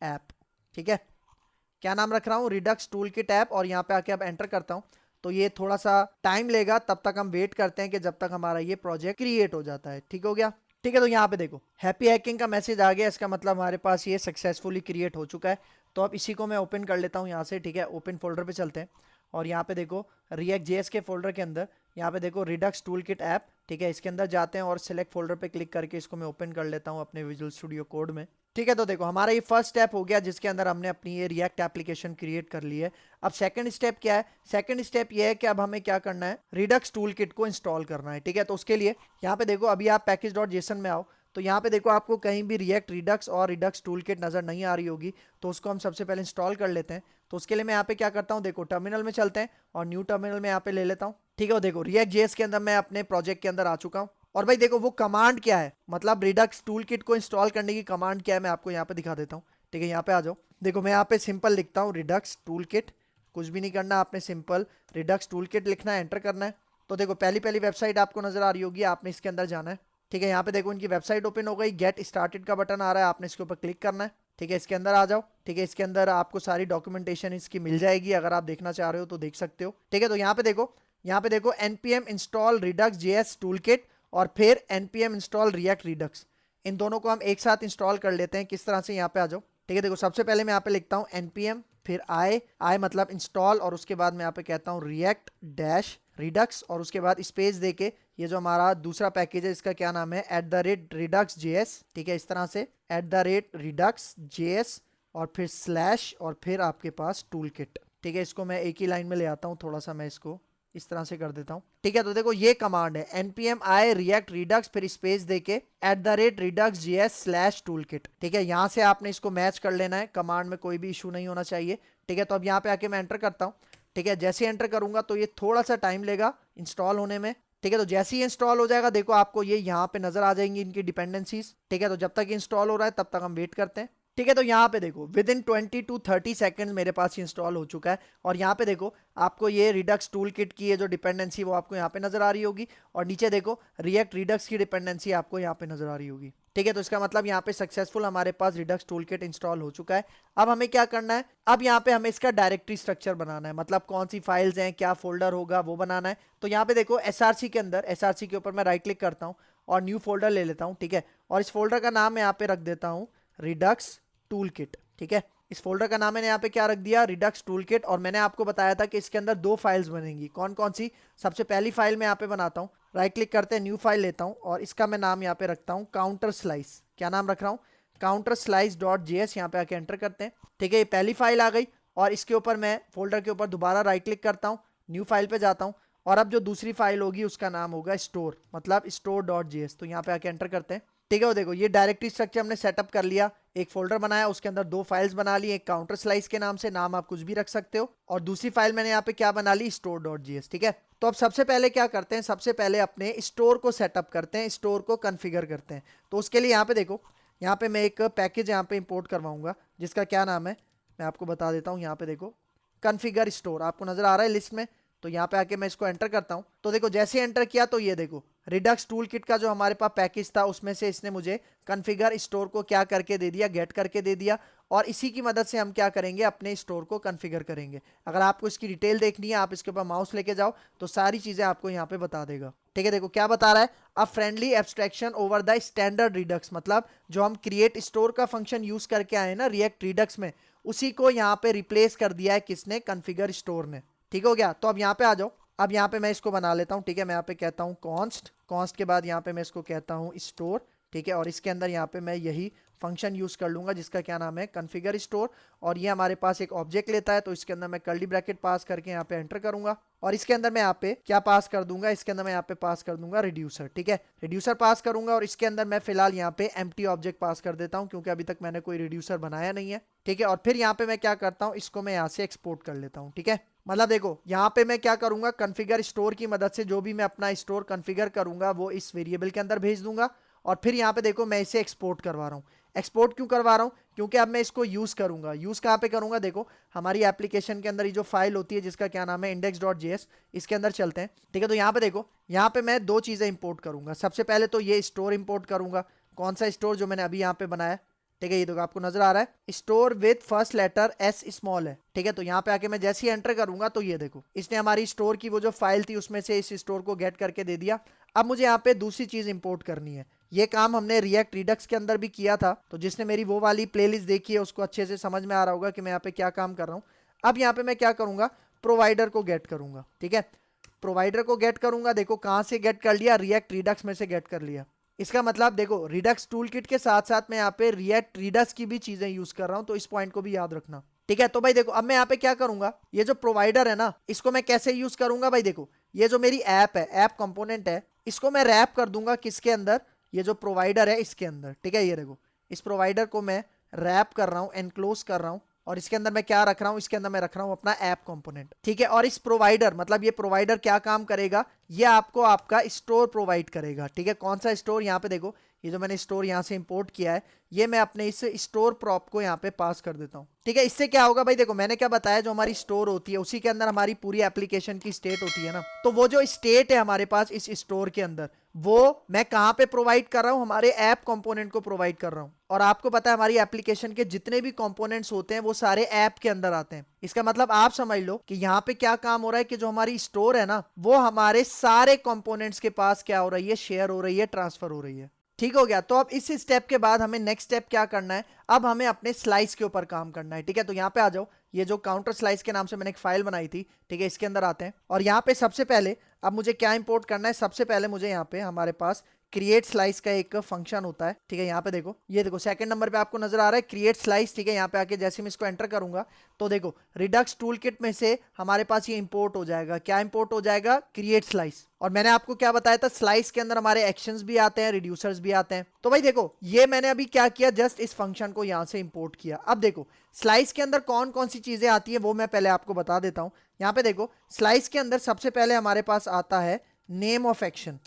ऐप। ठीक है, क्या नाम रख रहा हूँ, रिडक्स टूल किट ऐप। और यहाँ पे आके अब एंटर करता हूँ। तो ये थोड़ा सा टाइम लेगा, तब तक हम वेट करते हैं कि जब तक हमारा ये प्रोजेक्ट क्रिएट हो जाता है। ठीक हो गया। ठीक है, तो यहाँ पे देखो हैप्पी हैकिंग का मैसेज आ गया, इसका मतलब हमारे पास ये सक्सेसफुली क्रिएट हो चुका है। तो अब इसी को मैं ओपन कर लेता हूँ यहाँ से। ठीक है, ओपन फोल्डर पे चलते हैं और यहाँ पे देखो रिएक्ट जेएस के फोल्डर के अंदर यहाँ पे देखो रिडक्स टूल किट ऐप। ठीक है, इसके अंदर जाते हैं और सिलेक्ट फोल्डर पे क्लिक करके इसको मैं ओपन कर लेता हूँ अपने विजुअल स्टूडियो कोड में। ठीक है, तो देखो हमारा ये फर्स्ट स्टेप हो गया जिसके अंदर हमने अपनी ये रिएक्ट एप्लीकेशन क्रिएट कर ली है। अब सेकंड स्टेप क्या है, सेकंड स्टेप ये है कि अब हमें क्या करना है, रिडक्स टूल किट को इंस्टॉल करना है। ठीक है, तो उसके लिए यहाँ पे देखो अभी आप पैकेज डॉट जेसन में आओ, तो यहाँ पे देखो आपको कहीं भी रिएक्ट रिडक्स और रिडक्स टूल किट नजर नहीं आ रही होगी, तो उसको हम सबसे पहले इंस्टॉल कर लेते हैं। तो उसके लिए मैं यहाँ पे क्या करता हूँ, देखो टर्मिनल में चलते हैं और न्यू टर्मिनल में यहाँ पे ले लेता हूँ। ठीक है, और देखो रिएक्ट जेएस के अंदर मैं अपने प्रोजेक्ट के अंदर आ चुका हूँ। और भाई देखो वो कमांड क्या है, मतलब रिडक्स टूल किट को इंस्टॉल करने की कमांड क्या है, मैं आपको यहाँ पे दिखा देता हूँ। ठीक है, यहाँ पे आ जाओ। देखो मैं यहाँ पे सिंपल लिखता हूँ रिडक्स टूल किट, कुछ भी नहीं करना आपने, सिंपल रिडक्स टूल किट लिखना है, एंटर करना है। तो देखो पहली पहली वेबसाइट आपको नजर आ रही होगी, आपने इसके अंदर जाना है। ठीक है, यहाँ पे देखो इनकी वेबसाइट ओपन हो गई, गेट स्टार्टेड का बटन आ रहा है, आपने इसके ऊपर क्लिक करना है। ठीक है, इसके अंदर आ जाओ। ठीक है, इसके अंदर आपको सारी डॉक्यूमेंटेशन इसकी मिल जाएगी, अगर आप देखना चाह रहे हो तो देख सकते हो। ठीक है, तो यहाँ पे देखो npm install Redux JS tool kit और फिर npm इंस्टॉल रिएक्ट रिडक्स, इन दोनों को हम एक साथ इंस्टॉल कर लेते हैं। किस तरह से, यहाँ पे आ जाओ। ठीक है, देखो सबसे पहले मैं यहाँ पे लिखता हूँ npm, फिर आई मतलब इंस्टॉल, और उसके बाद मैं यहाँ पे कहता हूँ रिएक्ट डैश रिडक्स, और उसके बाद स्पेस देके ये जो हमारा दूसरा पैकेज है इसका क्या नाम है, @redux js। ठीक है, इस तरह से @redux js और फिर स्लैश और फिर आपके पास टूल किट। ठीक है, इसको मैं एक ही लाइन में ले आता हूँ, थोड़ा सा मैं इसको इस तरह से कर देता हूँ। ठीक है, तो देखो ये कमांड है npm i react redux फिर स्पेस देके @redux js slash tool kit. ठीक है, यहाँ से आपने इसको मैच कर लेना है, कमांड में कोई भी इशू नहीं होना चाहिए। ठीक है, तो अब यहाँ पे आके मैं एंटर करता हूँ। ठीक है, जैसे एंटर करूंगा तो ये थोड़ा सा टाइम लेगा इंस्टॉल होने में। ठीक है, तो जैसे ही इंस्टॉल हो जाएगा देखो आपको ये यहाँ पे नजर आ जाएंगी इनकी डिपेंडेंसीज। ठीक है, तो जब तक इंस्टॉल हो रहा है तब तक हम वेट करते हैं। ठीक है, तो यहाँ पे देखो विद इन 20 to 30 सेकंड मेरे पास इंस्टॉल हो चुका है। और यहाँ पे देखो आपको ये रिडक्स टूल किट की ये जो डिपेंडेंसी वो आपको यहाँ पे नजर आ रही होगी, और नीचे देखो रिएक्ट रिडक्स की डिपेंडेंसी आपको यहाँ पे नजर आ रही होगी। ठीक है, तो इसका मतलब यहाँ पे सक्सेसफुल हमारे पास रिडक्स टूल किट इंस्टॉल हो चुका है। अब हमें क्या करना है, अब यहाँ पे हमें इसका डायरेक्टरी स्ट्रक्चर बनाना है, मतलब कौन सी फाइल्स हैं, क्या फोल्डर होगा वो बनाना है। तो यहाँ पे देखो एसआरसी के अंदर, एसआरसी के ऊपर मैं राइट क्लिक करता हूँ और न्यू फोल्डर ले लेता हूँ। ठीक है, और इस फोल्डर का नाम मैं यहाँ पे रख देता हूँ रिडक्स टूल किट। ठीक है, इस फोल्डर का नाम मैंने यहाँ पे क्या रख दिया, रिडक्स टूल किट। और मैंने आपको बताया था कि इसके अंदर दो फाइल्स बनेंगी, कौन कौन सी, सबसे पहली फाइल मैं यहाँ पे बनाता हूँ, राइट क्लिक करते हैं, न्यू फाइल लेता हूँ और इसका मैं नाम यहाँ पे रखता हूँ काउंटर स्लाइस। क्या नाम रख रहा हूँ, काउंटर स्लाइस डॉट जेएस। यहाँ पे आके एंटर करते हैं। ठीक है, ये पहली फाइल आ गई और इसके ऊपर मैं फोल्डर के ऊपर दोबारा राइट क्लिक करता हूँ, न्यू फाइल पे जाता हूँ और अब जो दूसरी फाइल होगी उसका नाम होगा स्टोर, मतलब स्टोर डॉट जेएस। तो यहाँ पे आके एंटर करते हैं। ठीक है। वो देखो ये डायरेक्टरी स्ट्रक्चर हमने सेटअप कर लिया, एक फोल्डर बनाया, उसके अंदर 2 फाइल्स बना ली, एक काउंटर स्लाइस के नाम से, नाम आप कुछ भी रख सकते हो, और दूसरी फाइल मैंने यहाँ पे क्या बना ली, store.js। ठीक है, तो अब सबसे पहले क्या करते हैं, सबसे पहले अपने स्टोर को सेटअप करते हैं, स्टोर को कॉन्फ़िगर करते हैं। तो उसके लिए यहाँ पे देखो, यहाँ पे मैं एक पैकेज यहाँ पे इंपोर्ट करवाऊंगा जिसका क्या नाम है, मैं आपको बता देता हूँ। यहाँ पे देखो कॉन्फ़िगर स्टोर आपको नजर आ रहा है लिस्ट में, तो यहाँ पे आके मैं इसको एंटर करता हूँ। तो देखो जैसे ही एंटर किया तो ये देखो रिडक्स टूल किट का जो हमारे पास पैकेज था उसमें से इसने मुझे कॉन्फ़िगर स्टोर को क्या करके दे दिया, गेट करके दे दिया, और इसी की मदद से हम क्या करेंगे, अपने स्टोर को कॉन्फ़िगर करेंगे। अगर आपको इसकी डिटेल देखनी है, आप इसके ऊपर माउस लेके जाओ तो सारी चीजें आपको यहाँ पे बता देगा। ठीक है, देखो क्या बता रहा है, a friendly abstraction over the standard Redux, मतलब जो हम क्रिएट स्टोर का फंक्शन यूज करके आए ना रिएक्ट रिडक्स में, उसी को यहाँ पे रिप्लेस कर दिया है किसने, कॉन्फ़िगर स्टोर ने। ठीक हो गया, तो अब यहाँ पे आ जाओ। अब यहाँ पे मैं इसको बना लेता हूँ। ठीक है, मैं यहाँ पे कहता हूँ कॉन्स्ट के बाद यहाँ पे मैं इसको कहता हूँ स्टोर। ठीक है, और इसके अंदर यहाँ पे मैं यही फंक्शन यूज कर लूंगा जिसका क्या नाम है, कॉन्फ़िगर स्टोर, और ये हमारे पास एक ऑब्जेक्ट लेता है, तो इसके अंदर मैं कर्ली ब्रैकेट पास करके यहाँ पे एंटर करूंगा, और इसके अंदर मैं यहाँ पे क्या पास कर दूंगा, इसके अंदर मैं यहाँ पे पास कर दूंगा रिड्यूसर। ठीक है, रिड्यूसर पास करूंगा, और इसके अंदर मैं फिलहाल यहाँ पे एम्प्टी ऑब्जेक्ट पास कर देता हूँ क्योंकि अभी तक मैंने कोई रिड्यूसर बनाया नहीं है। ठीक है, और फिर यहाँ पे मैं क्या करता हूँ, इसको मैं यहाँ से एक्सपोर्ट कर लेता हूँ। ठीक है, मतलब देखो यहाँ पे मैं क्या करूंगा, कॉन्फ़िगर स्टोर की मदद से जो भी मैं अपना स्टोर कॉन्फ़िगर करूंगा वो इस वेरिएबल के अंदर भेज दूंगा, और फिर यहाँ पे देखो मैं इसे एक्सपोर्ट करवा रहा हूँ। एक्सपोर्ट क्यों करवा रहा हूँ, क्योंकि अब मैं इसको यूज करूंगा। यूज कहाँ पे करूंगा, देखो हमारी एप्लीकेशन के अंदर ये जो फाइल होती है जिसका क्या नाम है index.js, इसके अंदर चलते हैं। ठीक है, तो यहाँ पे देखो, यहाँ पे मैं 2 चीजें इंपोर्ट करूंगा। सबसे पहले तो ये स्टोर इंपोर्ट करूंगा। कौन सा स्टोर, जो मैंने अभी यहाँ पे बनाया। ठीक है, ये देखो आपको नजर आ रहा है store with first letter S small है। ठीक है, तो यहाँ पे आके मैं जैसे ही एंटर करूंगा तो ये देखो इसने हमारी स्टोर की वो जो फाइल थी उसमें से इस स्टोर को गेट करके दे दिया। अब मुझे यहाँ पे दूसरी चीज इंपोर्ट करनी है। ये काम हमने रिएक्ट रिडक्स के अंदर भी किया था, तो जिसने मेरी वो वाली प्लेलिस्ट देखी है उसको अच्छे से समझ में आ रहा होगा कि मैं यहाँ पे क्या काम कर रहा हूँ। अब यहाँ पे मैं क्या करूंगा, प्रोवाइडर को गेट करूंगा। ठीक है, प्रोवाइडर को गेट करूंगा, देखो कहाँ से गेट कर लिया, रिएक्ट रिडक्स में से गेट कर लिया। इसका मतलब देखो रिडक्स टूलकिट के साथ साथ मैं यहाँ पे रिएक्ट रिडक्स की भी चीजें यूज कर रहा हूँ, तो इस पॉइंट को भी याद रखना। ठीक है, तो भाई देखो अब मैं यहाँ पे क्या करूंगा, ये जो प्रोवाइडर है ना इसको मैं कैसे यूज करूंगा, भाई देखो ये जो मेरी ऐप है, ऐप कंपोनेंट है, इसको मैं रैप कर दूंगा किसके अंदर, ये जो प्रोवाइडर है इसके अंदर। ठीक है, ये देखो इस प्रोवाइडर को मैं रैप कर रहा हूँ, एनक्लोज कर रहा हूँ, और इसके अंदर मैं क्या रख रहा हूँ, इसके अंदर मैं रख रहा हूँ अपना ऐप कंपोनेंट। ठीक है, और इस प्रोवाइडर मतलब ये प्रोवाइडर क्या काम करेगा, ये आपको आपका स्टोर प्रोवाइड करेगा। ठीक है, कौन सा स्टोर, यहाँ पे देखो ये जो मैंने स्टोर यहाँ से इंपोर्ट किया है, ये मैं अपने इस स्टोर प्रॉप को यहाँ पे पास कर देता हूँ। ठीक है, इससे क्या होगा भाई, देखो मैंने क्या बताया, जो हमारी स्टोर होती है उसी के अंदर हमारी पूरी एप्लीकेशन की स्टेट होती है ना, तो वो जो स्टेट है हमारे पास इस स्टोर के अंदर, वो मैं कहाँ पे प्रोवाइड कर रहा हूँ, हमारे ऐप कंपोनेंट को प्रोवाइड कर रहा हूँ। और आपको पता है हमारी एप्लीकेशन के जितने भी कंपोनेंट्स होते हैं वो सारे ऐप के अंदर आते हैं। इसका मतलब आप समझ लो कि यहाँ पे क्या काम हो रहा है कि जो हमारी स्टोर है ना वो हमारे सारे कंपोनेंट्स के पास क्या हो रही है, शेयर हो रही है, ट्रांसफर हो रही है। ठीक हो गया, तो अब इस स्टेप के बाद हमें नेक्स्ट स्टेप क्या करना है, अब हमें अपने स्लाइस के ऊपर काम करना है। ठीक है, तो यहाँ पे आ जाओ, ये जो काउंटर स्लाइस के नाम से मैंने एक फाइल बनाई थी, ठीक है, इसके अंदर आते हैं, और यहाँ पे सबसे पहले अब मुझे क्या इंपोर्ट करना है, सबसे पहले मुझे यहाँ पे हमारे पास क्रिएट स्लाइस का एक फंक्शन होता है। ठीक है, यहाँ पे देखो, ये देखो सेकंड नंबर पे आपको नजर आ रहा है क्रिएट स्लाइस। ठीक है, यहाँ पे आके जैसे मैं इसको एंटर करूंगा तो देखो रिडक्स टूलकिट में से हमारे पास ये इंपोर्ट हो जाएगा, क्या इंपोर्ट हो जाएगा, क्रिएट स्लाइस। और मैंने आपको क्या बताया था, स्लाइस के अंदर हमारे एक्शंस भी आते हैं, रिड्यूसर्स भी आते हैं। तो भाई देखो ये मैंने अभी क्या किया, जस्ट इस फंक्शन को यहाँ से इंपोर्ट किया। अब देखो स्लाइस के अंदर कौन कौन सी चीजें आती है वो मैं पहले आपको बता देता हूँ। यहाँ पे देखो स्लाइस के अंदर सबसे पहले हमारे पास आता है नेम ऑफ एक्शन।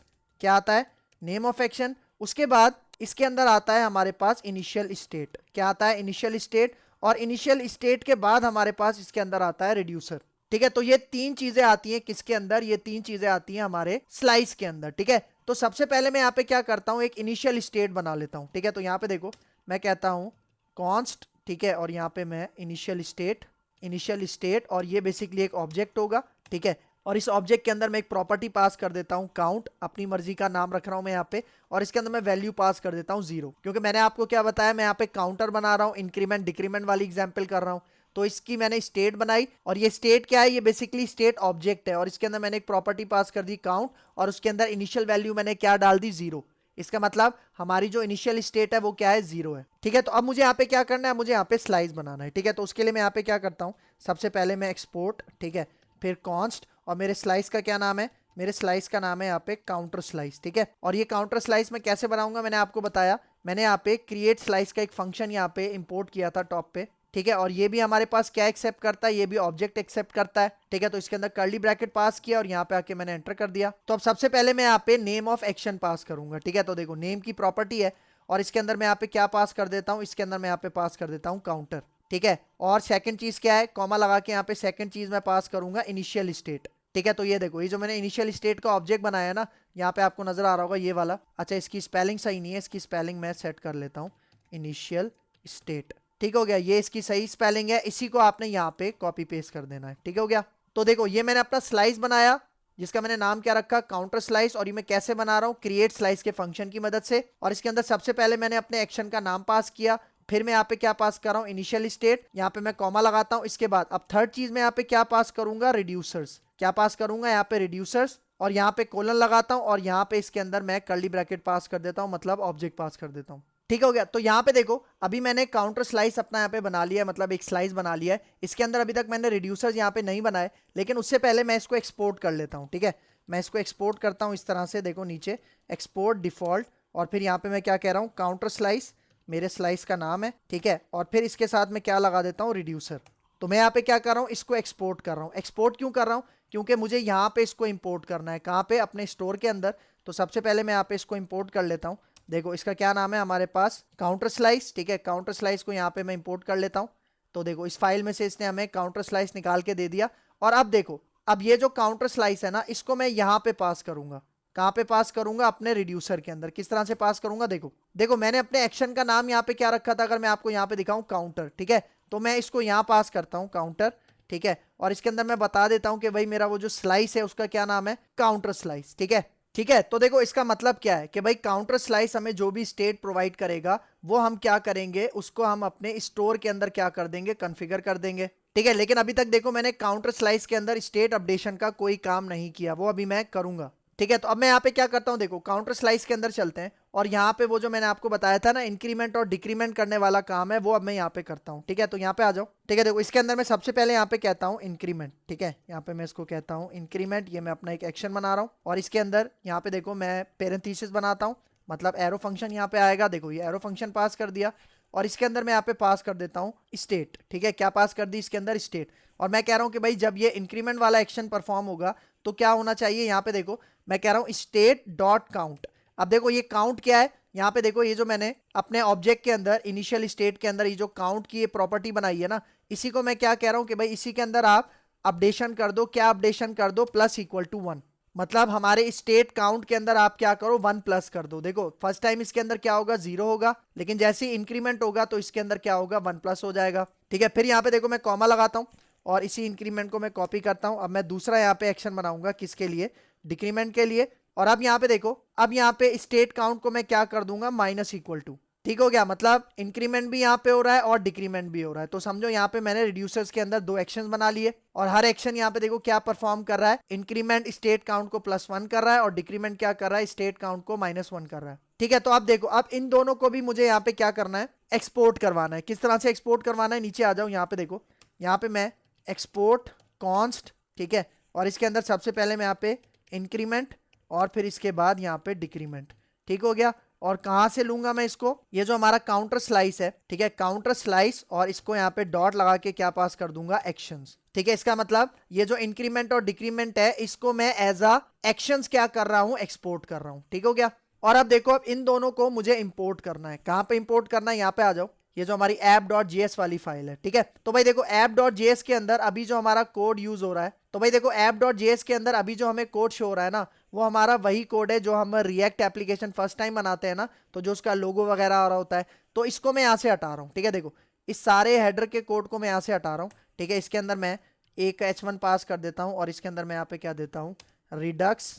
क्या आता है, नेम ऑफ एक्शन। उसके बाद इसके अंदर आता है हमारे पास इनिशियल स्टेट। क्या आता है, इनिशियल स्टेट। और इनिशियल स्टेट के बाद हमारे पास इसके अंदर आता है रिड्यूसर। ठीक है, तो ये 3 चीजें आती हैं किसके अंदर, ये 3 चीजें आती हैं हमारे स्लाइस के अंदर। ठीक है, तो सबसे पहले मैं यहाँ पे क्या करता हूँ, एक इनिशियल स्टेट बना लेता हूँ। ठीक है, तो यहाँ पे देखो मैं कहता हूँ कॉन्स्ट। ठीक है, और यहाँ पे मैं इनिशियल स्टेट, और ये बेसिकली एक ऑब्जेक्ट होगा। ठीक है, और इस ऑब्जेक्ट के अंदर मैं एक प्रॉपर्टी पास कर देता हूँ काउंट, अपनी मर्जी का नाम रख रहा हूँ मैं यहाँ पे, और इसके अंदर मैं वैल्यू पास कर देता हूँ 0, क्योंकि मैंने आपको क्या बताया, मैं यहाँ पे काउंटर बना रहा हूँ, इंक्रीमेंट डिक्रीमेंट वाली एग्जांपल कर रहा हूँ। तो इसकी मैंने स्टेट बनाई, और ये स्टेट क्या है, ये बेसिकली स्टेट ऑब्जेक्ट है, और इसके अंदर मैंने एक प्रॉपर्टी पास कर दी काउंट, और उसके अंदर इनिशियल वैल्यू मैंने क्या डाल दी, 0। इसका मतलब हमारी जो इनिशियल स्टेट है वो क्या है, 0 है। ठीक है, तो अब मुझे यहाँ पे क्या करना है, मुझे यहाँ पे स्लाइस बनाना है। ठीक है, तो उसके लिए मैं यहाँ पे क्या करता हूँ, सबसे पहले मैं एक्सपोर्ट, ठीक है, फिर कॉन्स्ट, और मेरे स्लाइस का क्या नाम है, मेरे स्लाइस का नाम है यहाँ पे काउंटर स्लाइस, ठीक है। और ये काउंटर स्लाइस मैं कैसे बनाऊंगा मैंने आपको बताया, मैंने यहाँ पे क्रिएट स्लाइस का एक फंक्शन यहाँ पे इंपोर्ट किया था टॉप पे, ठीक है। और ये भी हमारे पास क्या एक्सेप्ट करता है, ये भी ऑब्जेक्ट एक्सेप्ट करता है, ठीक है। तो इसके अंदर कर्ली ब्रैकेट पास किया और यहाँ पे आके मैंने एंटर कर दिया। तो अब सबसे पहले मैं यहाँ पे नेम ऑफ एक्शन पास करूंगा, ठीक है। तो देखो नेम की प्रॉपर्टी है और इसके अंदर मैं यहाँ पे क्या पास कर देता हूँ, इसके अंदर मैं यहाँ पे पास कर देता हूँ काउंटर, ठीक है। और सेकंड चीज क्या है, कॉमा लगा के यहाँ पे सेकंड चीज मैं पास करूंगा इनिशियल स्टेट, ठीक है। तो ये देखो ये जो मैंने इनिशियल स्टेट का ऑब्जेक्ट बनाया है ना, यहाँ पे आपको नजर आ रहा होगा ये वाला। अच्छा इसकी स्पेलिंग सही नहीं है, इसकी स्पेलिंग मैं सेट कर लेता हूँ, इनिशियल स्टेट, ठीक हो गया। ये इसकी सही स्पेलिंग है, इसी को आपने यहाँ पे कॉपी पेस्ट कर देना है, ठीक हो गया। तो देखो ये मैंने अपना स्लाइस बनाया जिसका मैंने नाम क्या रखा, काउंटर स्लाइस। और ये मैं कैसे बना रहा हूँ, क्रिएट स्लाइस के फंक्शन की मदद से। और इसके अंदर सबसे पहले मैंने अपने एक्शन का नाम पास किया, फिर मैं यहाँ पे क्या पास कर रहा हूँ, इनिशियल स्टेट, यहाँ पे मैं कॉमा लगाता हूँ। इसके बाद अब थर्ड चीज मैं यहाँ पे क्या पास करूंगा, रिड्यूसर्स, क्या पास करूंगा यहाँ पे रिड्यूसर्स, और यहाँ पे कोलन लगाता हूँ और यहाँ पे इसके अंदर मैं कर्ली ब्रैकेट पास कर देता हूँ, मतलब ऑब्जेक्ट पास कर देता हूँ, ठीक हो गया। तो यहाँ पे देखो अभी मैंने काउंटर स्लाइस अपना यहाँ पे बना लिया है, मतलब एक स्लाइस बना लिया है। इसके अंदर अभी तक मैंने रिड्यूसर्स यहाँ पे नहीं बनाए, लेकिन उससे पहले मैं इसको एक्सपोर्ट कर लेता हूँ, ठीक है। मैं इसको एक्सपोर्ट करता हूँ इस तरह से, देखो नीचे एक्सपोर्ट डिफॉल्ट, और फिर यहाँ पे मैं क्या कह रहा हूँ, काउंटर स्लाइस, मेरे स्लाइस का नाम है, ठीक है। और फिर इसके साथ मैं क्या लगा देता हूँ, रिड्यूसर। तो मैं यहाँ पे क्या कर रहा हूँ, इसको एक्सपोर्ट कर रहा हूँ। एक्सपोर्ट क्यों कर रहा हूँ, क्योंकि मुझे यहाँ पे इसको इंपोर्ट करना है, कहाँ पे, अपने स्टोर के अंदर। तो सबसे पहले मैं यहाँ पे इसको इंपोर्ट कर लेता हूँ। देखो इसका क्या नाम है हमारे पास, काउंटर स्लाइस, ठीक है। काउंटर स्लाइस को यहाँ पे मैं इंपोर्ट कर लेता हूँ। तो देखो इस फाइल में से इसने हमें काउंटर स्लाइस निकाल के दे दिया। और अब देखो अब ये जो काउंटर स्लाइस है ना, इसको मैं यहाँ पे पास करूंगा, कहाँ पे पास करूंगा, अपने रिड्यूसर के अंदर। किस तरह से पास करूंगा, देखो देखो मैंने अपने एक्शन का नाम यहाँ पे क्या रखा था, अगर मैं आपको यहाँ पे दिखाऊं, काउंटर, ठीक है। तो मैं इसको यहाँ पास करता हूँ, काउंटर, ठीक है। और इसके अंदर मैं बता देता हूँ कि भाई मेरा वो जो स्लाइस है उसका क्या नाम है, काउंटर स्लाइस, ठीक है। ठीक है, तो देखो इसका मतलब क्या है कि भाई काउंटर स्लाइस हमें जो भी स्टेट प्रोवाइड करेगा वो हम क्या करेंगे, उसको हम अपने स्टोर के अंदर क्या कर देंगे, कॉन्फ़िगर कर देंगे, ठीक है। लेकिन अभी तक देखो मैंने काउंटर स्लाइस के अंदर स्टेट अपडेशन का कोई काम नहीं किया, वो अभी मैं करूंगा, ठीक है। तो अब मैं यहाँ पे क्या करता हूँ, देखो काउंटर स्लाइस के अंदर चलते हैं और यहाँ पे वो जो मैंने आपको बताया था ना, इंक्रीमेंट और डिक्रीमेंट करने वाला काम है, वो अब मैं यहाँ पे करता हूँ, ठीक है। तो यहाँ पे आ जाओ, ठीक है। देखो इसके अंदर मैं सबसे पहले यहाँ पे कहता हूँ इंक्रीमेंट, ठीक है। यहाँ पे मैं इसको कहता हूँ इंक्रीमेंट, ये मैं अपना एक एक्शन बना रहा हूँ। और इसके अंदर यहाँ पे देखो मैं पेरेंथीसिस बनाता हूँ, मतलब एरो फंक्शन यहाँ पे आएगा। देखो ये एरो फंक्शन पास कर दिया और इसके अंदर मैं यहाँ पे पास कर देता हूँ स्टेट, ठीक है। क्या पास कर दी, इसके अंदर स्टेट। और मैं कह रहा हूँ कि भाई जब ये इंक्रीमेंट वाला एक्शन परफॉर्म होगा तो क्या होना चाहिए, यहाँ पे देखो मैं कह रहा हूँ स्टेट डॉट काउंट। अब देखो ये काउंट क्या है, यहाँ पे देखो ये जो मैंने अपने ऑब्जेक्ट के अंदर इनिशियल स्टेट के अंदर ये जो काउंट की ये प्रॉपर्टी बनाई है ना, इसी को मैं क्या कह रहा हूँ कि भाई इसी के अंदर आप अपडेशन कर दो। क्या अपडेशन कर दो, प्लस इक्वल टू 1, मतलब हमारे स्टेट काउंट के अंदर आप क्या करो, 1 प्लस कर दो। देखो फर्स्ट टाइम इसके अंदर क्या होगा, 0 होगा, लेकिन जैसे ही इंक्रीमेंट होगा तो इसके अंदर क्या होगा, 1 प्लस हो जाएगा, ठीक है। फिर यहाँ पे देखो मैं कॉमा लगाता हूँ और इसी इंक्रीमेंट को मैं कॉपी करता हूँ। अब मैं दूसरा यहाँ पे एक्शन बनाऊंगा, किसके लिए, डिक्रीमेंट के लिए। और अब यहाँ पे देखो, अब यहाँ पे स्टेट काउंट को मैं क्या कर दूंगा, माइनस इक्वल टू, ठीक हो गया। मतलब इंक्रीमेंट भी यहाँ पे हो रहा है और डिक्रीमेंट भी हो रहा है। तो समझो यहाँ पे मैंने रिड्यूसर्स के अंदर 2 एक्शंस बना लिए और हर एक्शन यहाँ पे देखो क्या परफॉर्म कर रहा है, इंक्रीमेंट स्टेट काउंट को +1 कर रहा है और डिक्रीमेंट क्या कर रहा है, स्टेट काउंट को -1 कर रहा है, ठीक है। तो अब देखो अब इन दोनों को भी मुझे यहाँ पे क्या करना है, एक्सपोर्ट करवाना है। किस तरह से एक्सपोर्ट करवाना है, नीचे आ जाओ, यहाँ पे देखो, यहाँ पे मैं एक्सपोर्ट कॉन्स्ट, ठीक है। और इसके अंदर सबसे पहले मैं यहाँ पे इंक्रीमेंट और फिर इसके बाद यहाँ पे डिक्रीमेंट, ठीक हो गया। और कहां से लूंगा मैं इसको, ये जो हमारा काउंटर स्लाइस है, ठीक है, काउंटर स्लाइस, और इसको यहाँ पे डॉट लगा के क्या पास कर दूंगा, एक्शंस, ठीक है। इसका मतलब ये जो इंक्रीमेंट और डिक्रीमेंट है इसको मैं एज अ एक्शंस क्या कर रहा हूं, एक्सपोर्ट कर रहा हूं, ठीक हो गया। और अब देखो अब इन दोनों को मुझे इंपोर्ट करना है। कहां पे इंपोर्ट करना है, यहाँ पे आ जाओ, ये जो हमारी app.js वाली फाइल है, ठीक है। तो भाई देखो app.js के अंदर अभी जो हमारा कोड यूज हो रहा है, तो भाई देखो app.js के अंदर अभी जो हमें कोड शो हो रहा है ना, वो हमारा वही कोड है जो हम रिएक्ट एप्लीकेशन फर्स्ट टाइम बनाते हैं ना, तो जो उसका लोगो वगैरह आ रहा होता है, तो इसको मैं यहाँ से हटा रहा हूँ, ठीक है। देखो इस सारे हेडर के कोड को मैं यहाँ से हटा रहा हूँ, ठीक है। इसके अंदर मैं एक h1 पास कर देता हूँ और इसके अंदर मैं यहाँ पे क्या देता हूँ, रिडक्स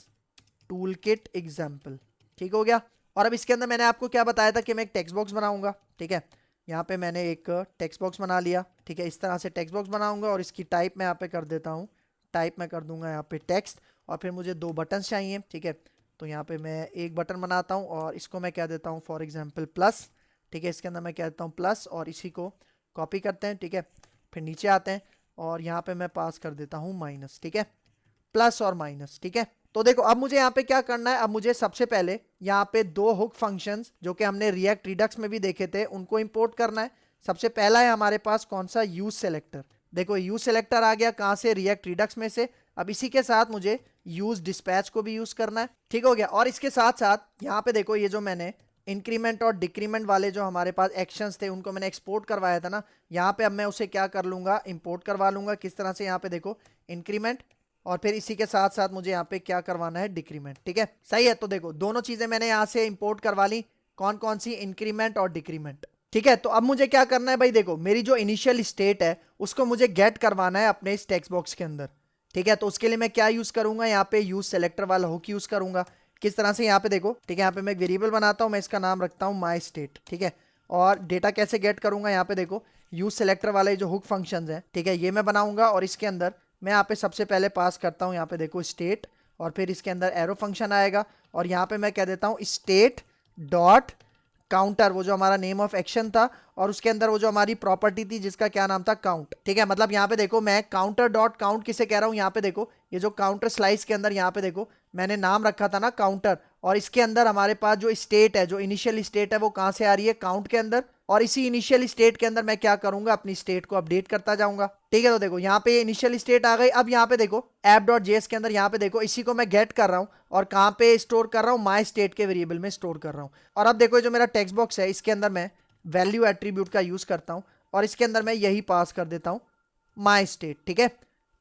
टूल किट एग्जाम्पल, ठीक हो गया। और अब इसके अंदर मैंने आपको क्या बताया था कि मैं एक टेक्स्ट बॉक्स बनाऊंगा, ठीक है। यहाँ पे मैंने एक टेक्स्ट बॉक्स बना लिया, ठीक है। इस तरह से टेक्स्ट बॉक्स बनाऊंगा और इसकी टाइप मैं यहाँ पे कर देता हूँ, टाइप मैं कर दूंगा यहाँ पे टेक्स्ट। और फिर मुझे 2 बटन्स चाहिए, ठीक है। तो यहाँ पे मैं एक बटन बनाता हूँ और इसको मैं क्या देता हूँ, फॉर एग्जाम्पल प्लस, ठीक है। इसके अंदर मैं क्या देता हूँ, प्लस, और इसी को कॉपी करते हैं, ठीक है। फिर नीचे आते हैं और यहाँ पे मैं पास कर देता हूँ माइनस, ठीक है, प्लस और माइनस, ठीक है। तो देखो अब मुझे यहाँ पे क्या करना है, अब मुझे सबसे पहले यहाँ पे दो हुक फंक्शंस जो कि हमने रिएक्ट रिडक्स में भी देखे थे उनको इंपोर्ट करना है। सबसे पहला है हमारे पास कौन सा, यूज सेलेक्टर। देखो यूज सेलेक्टर आ गया कहाँ से, रिएक्ट रिडक्स में से। अब इसी के साथ मुझे यूज डिस्पैच को भी यूज करना है, ठीक हो गया। और इसके साथ साथ यहाँ पे देखो ये जो मैंने इंक्रीमेंट और डिक्रीमेंट वाले जो हमारे पास एक्शंस थे उनको मैंने एक्सपोर्ट करवाया था ना, यहाँ पे अब मैं उसे क्या कर लूंगा, इंपोर्ट करवा लूंगा। किस तरह से, यहाँ पे देखो इंक्रीमेंट और फिर इसी के साथ साथ मुझे यहाँ पे क्या करवाना है, डिक्रीमेंट। ठीक है, सही है। तो देखो दोनों चीजें मैंने यहाँ से इंपोर्ट करवा ली, कौन कौन सी, इंक्रीमेंट और डिक्रीमेंट। ठीक है, तो अब मुझे क्या करना है भाई, देखो मेरी जो इनिशियल स्टेट है उसको मुझे गेट करवाना है अपने इस टेक्स्ट बॉक्स के अंदर। ठीक है, तो उसके लिए मैं क्या यूज करूंगा, यहाँ पे यूज सेलेक्टर वाला हुक यूज करूंगा। किस तरह से, यहाँ पे देखो, ठीक है, यहाँ पे मैं एक वेरिएबल बनाता हूँ, मैं इसका नाम रखता हूँ माई स्टेट। ठीक है, और डेटा कैसे गेट करूंगा, यहाँ पे देखो यूज सेलेक्टर वाले जो हुक फंक्शंस हैं, ठीक है, ये मैं बनाऊंगा। और इसके अंदर मैं यहाँ पे सबसे पहले पास करता हूँ, यहाँ पे देखो स्टेट, और फिर इसके अंदर एरो फंक्शन आएगा, और यहाँ पे मैं कह देता हूँ स्टेट डॉट काउंटर, वो जो हमारा नेम ऑफ एक्शन था, और उसके अंदर वो जो हमारी प्रॉपर्टी थी जिसका क्या नाम था, काउंट। ठीक है, मतलब यहाँ पे देखो मैं काउंटर डॉट काउंट किसे कह रहा हूँ, यहाँ पे देखो ये जो काउंटर स्लाइस के अंदर यहाँ पे देखो मैंने नाम रखा था ना काउंटर, और इसके अंदर हमारे पास जो स्टेट है, जो इनिशियल स्टेट है, वो कहाँ से आ रही है, काउंट के अंदर। और इसी इनिशियल स्टेट के अंदर मैं क्या करूंगा, अपनी स्टेट को अपडेट करता जाऊंगा। ठीक है, तो देखो यहाँ पे इनिशियल स्टेट आ गई। अब यहाँ पे देखो app.js के अंदर यहाँ पे देखो इसी को मैं गेट कर रहा हूँ और कहाँ पे स्टोर कर रहा हूँ, माई स्टेट के वेरिएबल में स्टोर कर रहा हूँ। और अब देखो जो मेरा टेक्स्ट बॉक्स है इसके अंदर मैं वैल्यू एट्रीब्यूट का यूज करता हूँ और इसके अंदर मैं यही पास कर देता हूँ माई स्टेट। ठीक है,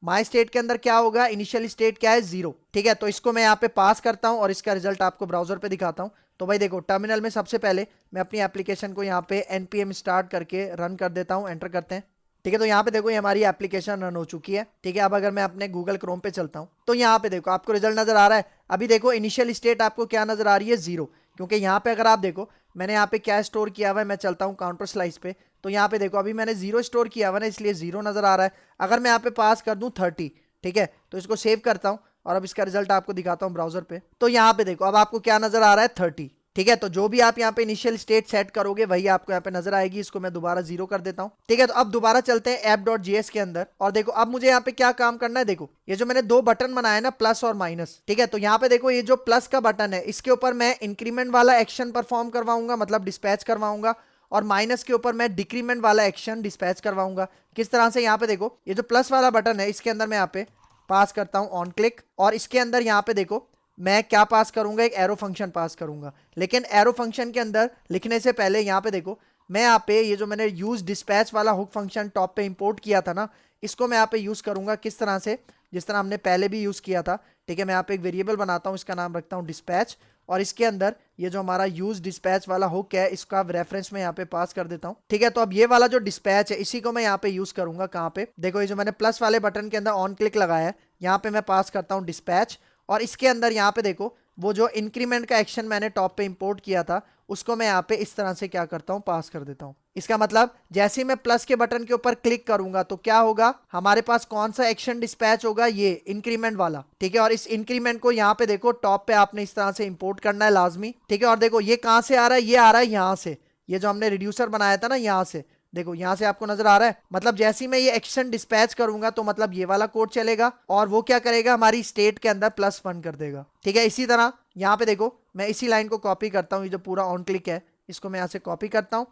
माई स्टेट के अंदर क्या होगा, इनिशियल स्टेट क्या है, 0। ठीक है, तो इसको मैं यहाँ पे पास करता हूँ और इसका रिजल्ट आपको ब्राउजर पे दिखाता हूँ। तो भाई देखो टर्मिनल में सबसे पहले मैं अपनी एप्लीकेशन को यहाँ पे npm स्टार्ट करके रन कर देता हूँ, एंटर करते हैं। ठीक है, तो यहाँ पे देखो ये हमारी एप्लीकेशन रन हो चुकी है। ठीक है, अब अगर मैं अपने गूगल क्रोम पे चलता हूँ तो यहाँ पे देखो आपको रिजल्ट नजर आ रहा है। अभी देखो इनिशियल स्टेट आपको क्या नजर आ रही है, 0, क्योंकि यहाँ पे अगर आप देखो मैंने यहाँ पे क्या स्टोर किया हुआ है, मैं चलता हूँ काउंटर स्लाइस पे, तो यहाँ पे देखो अभी मैंने 0 स्टोर किया हुआ ना, इसलिए 0 नजर आ रहा है। अगर मैं यहाँ पे पास कर दूं 30, ठीक है, तो इसको सेव करता हूँ और अब इसका रिजल्ट आपको दिखाता हूँ ब्राउजर पे। तो यहाँ पे देखो अब आपको क्या नजर आ रहा है, 30। ठीक है, तो जो भी आप यहाँ पे इनिशियल स्टेट सेट करोगे वही आपको यहाँ पे नजर आएगी। इसको मैं दोबारा 0 कर देता हूँ। ठीक है, तो अब दोबारा चलते हैं app.js के अंदर और देखो अब मुझे यहाँ पे क्या काम करना है। देखो ये जो मैंने दो बटन बनाया ना, प्लस और माइनस, ठीक है, तो यहाँ पे देखो ये जो प्लस का बटन है इसके ऊपर मैं इंक्रीमेंट वाला एक्शन परफॉर्म करवाऊंगा, मतलब डिस्पैच करवाऊंगा, और माइनस के ऊपर मैं डिक्रीमेंट वाला एक्शन डिस्पैच करवाऊंगा। किस तरह से, यहाँ पे देखो ये जो प्लस वाला बटन है इसके अंदर मैं यहाँ पे पास करता हूँ ऑन क्लिक, और इसके अंदर यहाँ पे देखो मैं क्या पास करूंगा, एक एरो फंक्शन पास करूंगा। लेकिन एरो फंक्शन के अंदर लिखने से पहले यहाँ पे देखो मैं यहाँ पे ये जो मैंने यूज डिस्पैच वाला हुक फंक्शन टॉप पे इंपोर्ट किया था ना, इसको मैं यहाँ पे यूज करूंगा। किस तरह से, जिस तरह हमने पहले भी यूज किया था। ठीक है, मैं यहाँ पे एक वेरिएबल बनाता हूँ, इसका नाम रखता हूँ डिस्पैच, और इसके अंदर ये जो हमारा यूज डिस्पैच वाला हुक है इसका रेफरेंस में यहाँ पे पास कर देता हूँ। ठीक है, तो अब ये वाला जो डिस्पैच है इसी को मैं यहाँ पे यूज करूंगा। कहाँ पे, देखो ये जो मैंने प्लस वाले बटन के अंदर ऑन क्लिक लगाया है, यहाँ पे मैं पास करता हूँ डिस्पैच, और इसके अंदर यहाँ पे देखो वो जो इंक्रीमेंट का एक्शन मैंने टॉप पे इंपोर्ट किया था उसको मैं यहाँ पे इस तरह से क्या करता हूँ, पास कर देता हूँ। इसका मतलब जैसे ही मैं प्लस के बटन के ऊपर क्लिक करूंगा तो क्या होगा, हमारे पास कौन सा एक्शन डिस्पैच होगा, ये इंक्रीमेंट वाला। ठीक है, और इस इंक्रीमेंट को यहाँ पे देखो टॉप पे आपने इस तरह से इंपोर्ट करना है लाजमी। ठीक है, और देखो ये कहाँ से आ रहा है, ये आ रहा है यहाँ से, ये जो हमने रिड्यूसर बनाया था ना यहाँ से, देखो यहाँ से आपको नजर आ रहा है। मतलब जैसे ही मैं ये एक्शन डिस्पैच करूंगा तो मतलब ये वाला कोड चलेगा और वो क्या करेगा, हमारी स्टेट के अंदर +1 कर देगा। ठीक है, इसी तरह यहाँ पे देखो मैं इसी लाइन को कॉपी करता हूँ, ये जो पूरा ऑन क्लिक है इसको मैं यहाँ से कॉपी करता हूँ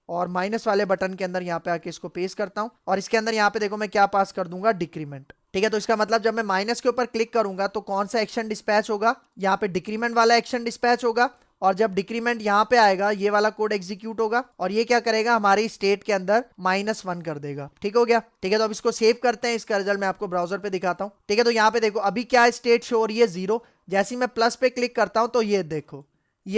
और माइनस वाले बटन के अंदर यहाँ पे आके इसको पेस्ट करता हूँ, और इसके अंदर यहाँ पे देखो मैं क्या पास कर दूंगा, डिक्रीमेंट। ठीक है, तो इसका मतलब जब मैं माइनस के ऊपर क्लिक करूंगा तो कौन सा एक्शन डिस्पैच होगा, यहाँ पे डिक्रीमेंट वाला एक्शन डिस्पैच होगा, और जब डिक्रीमेंट यहाँ पे आएगा ये वाला कोड एग्जीक्यूट होगा और ये क्या करेगा, हमारी स्टेट के अंदर -1 कर देगा। ठीक हो गया। ठीक है, तो अब इसको सेव करते हैं, इसका रिजल्ट मैं आपको ब्राउजर पे दिखाता हूँ। ठीक है, तो यहाँ पे देखो अभी क्या स्टेट शो हो रही है, 0। जैसे ही मैं प्लस पे क्लिक करता हूँ तो ये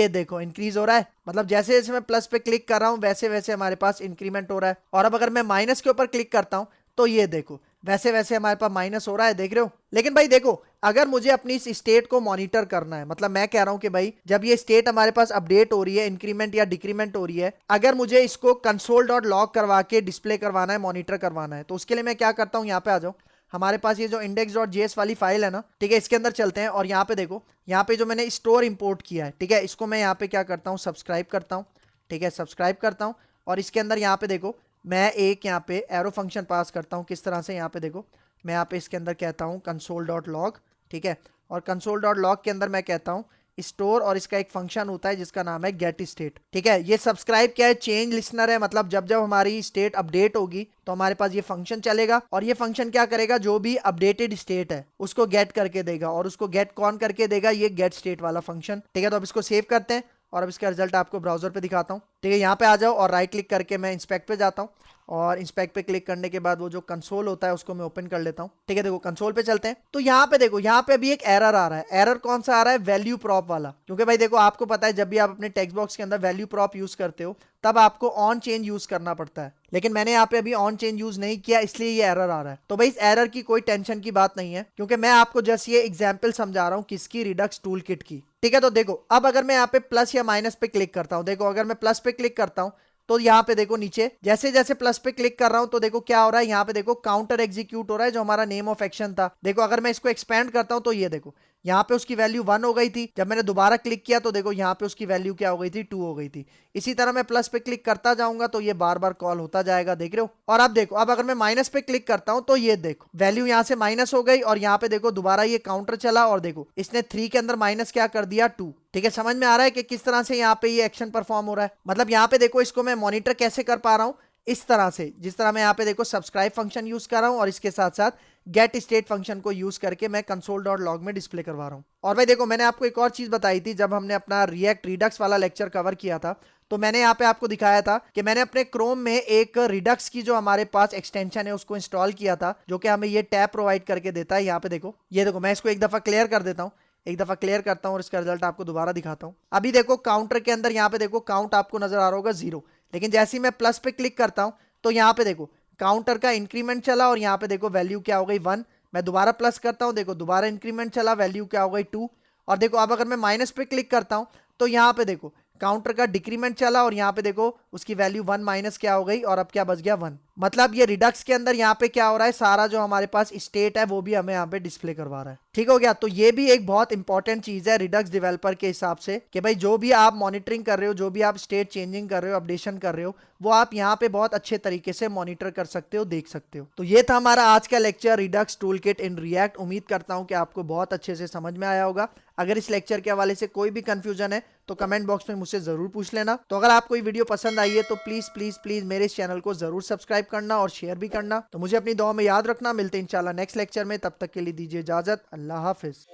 देखो इंक्रीज हो रहा है। मतलब जैसे जैसे मैं प्लस पे क्लिक कर रहा हूँ वैसे वैसे हमारे पास इंक्रीमेंट हो रहा है। और अब अगर मैं माइनस के ऊपर क्लिक करता हूँ तो ये देखो वैसे वैसे हमारे पास माइनस हो रहा है, देख रहे हो। लेकिन भाई देखो अगर मुझे अपनी इस स्टेट को मॉनिटर करना है, मतलब मैं कह रहा हूं कि भाई जब ये स्टेट हमारे पास अपडेट हो रही है, इंक्रीमेंट या डिक्रीमेंट हो रही है, अगर मुझे इसको console.log करवा के डिस्प्ले करवाना है, मॉनिटर करवाना है, तो उसके लिए मैं क्या करता हूं, यहाँ पे आ जाओ। हमारे पास ये जो index.js वाली फाइल है ना, ठीक है, इसके अंदर चलते हैं और यहाँ पे देखो, यहाँ पे जो मैंने स्टोर इंपोर्ट किया है, ठीक है, इसको मैं यहाँ पे क्या करता हूँ, सब्सक्राइब करता हूँ। ठीक है, सब्सक्राइब करता हूँ और इसके अंदर यहाँ पे देखो मैं एक यहाँ पे एरो फंक्शन पास करता हूँ। किस तरह से, यहाँ पे देखो मैं यहाँ पे इसके अंदर कहता हूँ console.log। ठीक है, और कंसोल डॉट लॉग के अंदर मैं कहता हूँ स्टोर और इसका एक फंक्शन होता है जिसका नाम है गेट स्टेट। ठीक है, ये सब्सक्राइब क्या है, चेंज लिसनर है, मतलब जब जब हमारी स्टेट अपडेट होगी तो हमारे पास ये फंक्शन चलेगा और ये फंक्शन क्या करेगा, जो भी अपडेटेड स्टेट है उसको गेट करके देगा। और उसको गेट कौन करके देगा, ये गेट स्टेट वाला फंक्शन। ठीक है, तो अब इसको सेव करते हैं और अब इसका रिजल्ट आपको ब्राउजर पे दिखाता हूँ। ठीक है, यहाँ पे आ जाओ और राइट क्लिक करके मैं इंस्पेक्ट पे जाता हूँ और इंस्पेक्ट पे क्लिक करने के बाद वो जो कंसोल होता है उसको मैं ओपन कर लेता हूँ। ठीक है, देखो कंसोल पे चलते हैं तो यहाँ पे देखो, यहाँ पे अभी एक एरर आ रहा है। एरर कौन सा आ रहा है, वैल्यू प्रॉप वाला। क्योंकि भाई देखो आपको पता है जब भी आप अपने टेक्स्ट बॉक्स के अंदर वैल्यू प्रॉप यूज करते हो तब आपको ऑन चेंज यूज करना पड़ता है, लेकिन मैंने यहाँ पे अभी ऑन चेंज यूज नहीं किया इसलिए ये एरर आ रहा है। तो भाई इस एरर की कोई टेंशन की बात नहीं है क्योंकि मैं आपको जस्ट ये एग्जांपल समझा रहा हूँ किसकी, रिडक्स टूल किट की। ठीक है, तो देखो अब अगर मैं यहाँ पे प्लस या माइनस पे क्लिक करता हूँ, देखो अगर मैं प्लस पे क्लिक करता हूँ तो यहाँ पे देखो नीचे जैसे जैसे प्लस पे क्लिक कर रहा हूं तो देखो क्या हो रहा है, यहाँ पे देखो काउंटर एग्जीक्यूट हो रहा है जो हमारा नेम ऑफ एक्शन था। देखो अगर मैं इसको एक्सपेंड करता हूं तो ये देखो यहाँ पे उसकी वैल्यू 1 हो गई थी, जब मैंने दोबारा क्लिक किया तो देखो यहाँ पे उसकी वैल्यू क्या हो गई थी, 2 हो गई थी। इसी तरह मैं प्लस पे क्लिक करता जाऊंगा तो ये बार बार कॉल होता जाएगा, देख रहे हो। और अब देखो अब अगर मैं माइनस पे क्लिक करता हूं तो ये देखो वैल्यू यहाँ से माइनस हो गई और यहाँ पे देखो दोबारा ये काउंटर चला और देखो इसने 3 के अंदर माइनस क्या कर दिया, 2। ठीक है, समझ में आ रहा है कि किस तरह से यहाँ पे ये एक्शन परफॉर्म हो रहा है। मतलब यहाँ पे देखो इसको मैं मॉनिटर कैसे कर पा रहा हूँ, इस तरह से जिस तरह मैं यहाँ पे देखो सब्सक्राइब फंक्शन यूज कर रहा हूँ और इसके साथ साथ गेट स्टेट फंक्शन को यूज करके मैं कंसोल डॉट लॉग में डिस्प्ले करवा रहा हूँ। और भाई देखो मैंने आपको एक और चीज बताई थी जब हमने अपना रिएक्ट रिडक्स वाला लेक्चर कवर किया था, तो मैंने यहाँ पे आपको दिखाया था कि मैंने अपने क्रोम में एक रिडक्स की जो हमारे पास एक्सटेंशन है उसको इंस्टॉल किया था जो कि हमें ये टैब प्रोवाइड करके देता है। यहाँ पे देखो, ये देखो मैं इसको एक दफा क्लियर कर देता हूँ, एक दफा क्लियर करता हूँ और इसका रिजल्ट आपको दोबारा दिखाता हूँ। अभी देखो काउंटर के अंदर यहाँ पे देखो काउंट आपको नजर आ रहा होगा 0, लेकिन जैसे ही मैं प्लस पे क्लिक करता हूँ तो यहाँ पे देखो काउंटर का इंक्रीमेंट चला और यहाँ पे देखो वैल्यू क्या हो गई 1। मैं दोबारा प्लस करता हूँ, देखो दोबारा इंक्रीमेंट चला, वैल्यू क्या हो गई 2। और देखो अब अगर मैं माइनस पे क्लिक करता हूँ तो यहाँ पे देखो काउंटर का डिक्रीमेंट चला और यहाँ पे देखो उसकी वैल्यू 1 माइनस क्या हो गई और अब क्या बच गया 1। मतलब ये रिडक्स के अंदर यहाँ पे क्या हो रहा है, सारा जो हमारे पास स्टेट है वो भी हमें यहाँ पे डिस्प्ले करवा रहा है। ठीक हो गया, तो ये भी एक बहुत इंपॉर्टेंट चीज है रिडक्स डेवलपर के हिसाब से कि भाई जो भी आप मॉनिटरिंग कर रहे हो, जो भी आप स्टेट चेंजिंग कर रहे हो, अपडेशन कर रहे हो, वो आप यहाँ पे बहुत अच्छे तरीके से मॉनिटर कर सकते हो, देख सकते हो। तो ये था हमारा आज का lecture Redux toolkit in React. उम्मीद करता हूँ कि आपको बहुत अच्छे से समझ में आया होगा। अगर इस लेक्चर के हवाले से कोई भी कंफ्यूजन है तो कमेंट बॉक्स में मुझसे जरूर पूछ लेना। तो अगर आपको ये वीडियो पसंद आई है तो प्लीज प्लीज प्लीज मेरे इस चैनल को जरूर सब्सक्राइब करना और शेयर भी करना। तो मुझे अपनी दुआ में याद रखना। मिलते हैं इंशाल्लाह नेक्स्ट लेक्चर में, तब तक के लिए दीजिए इजाजत। अल्लाह हाफिज।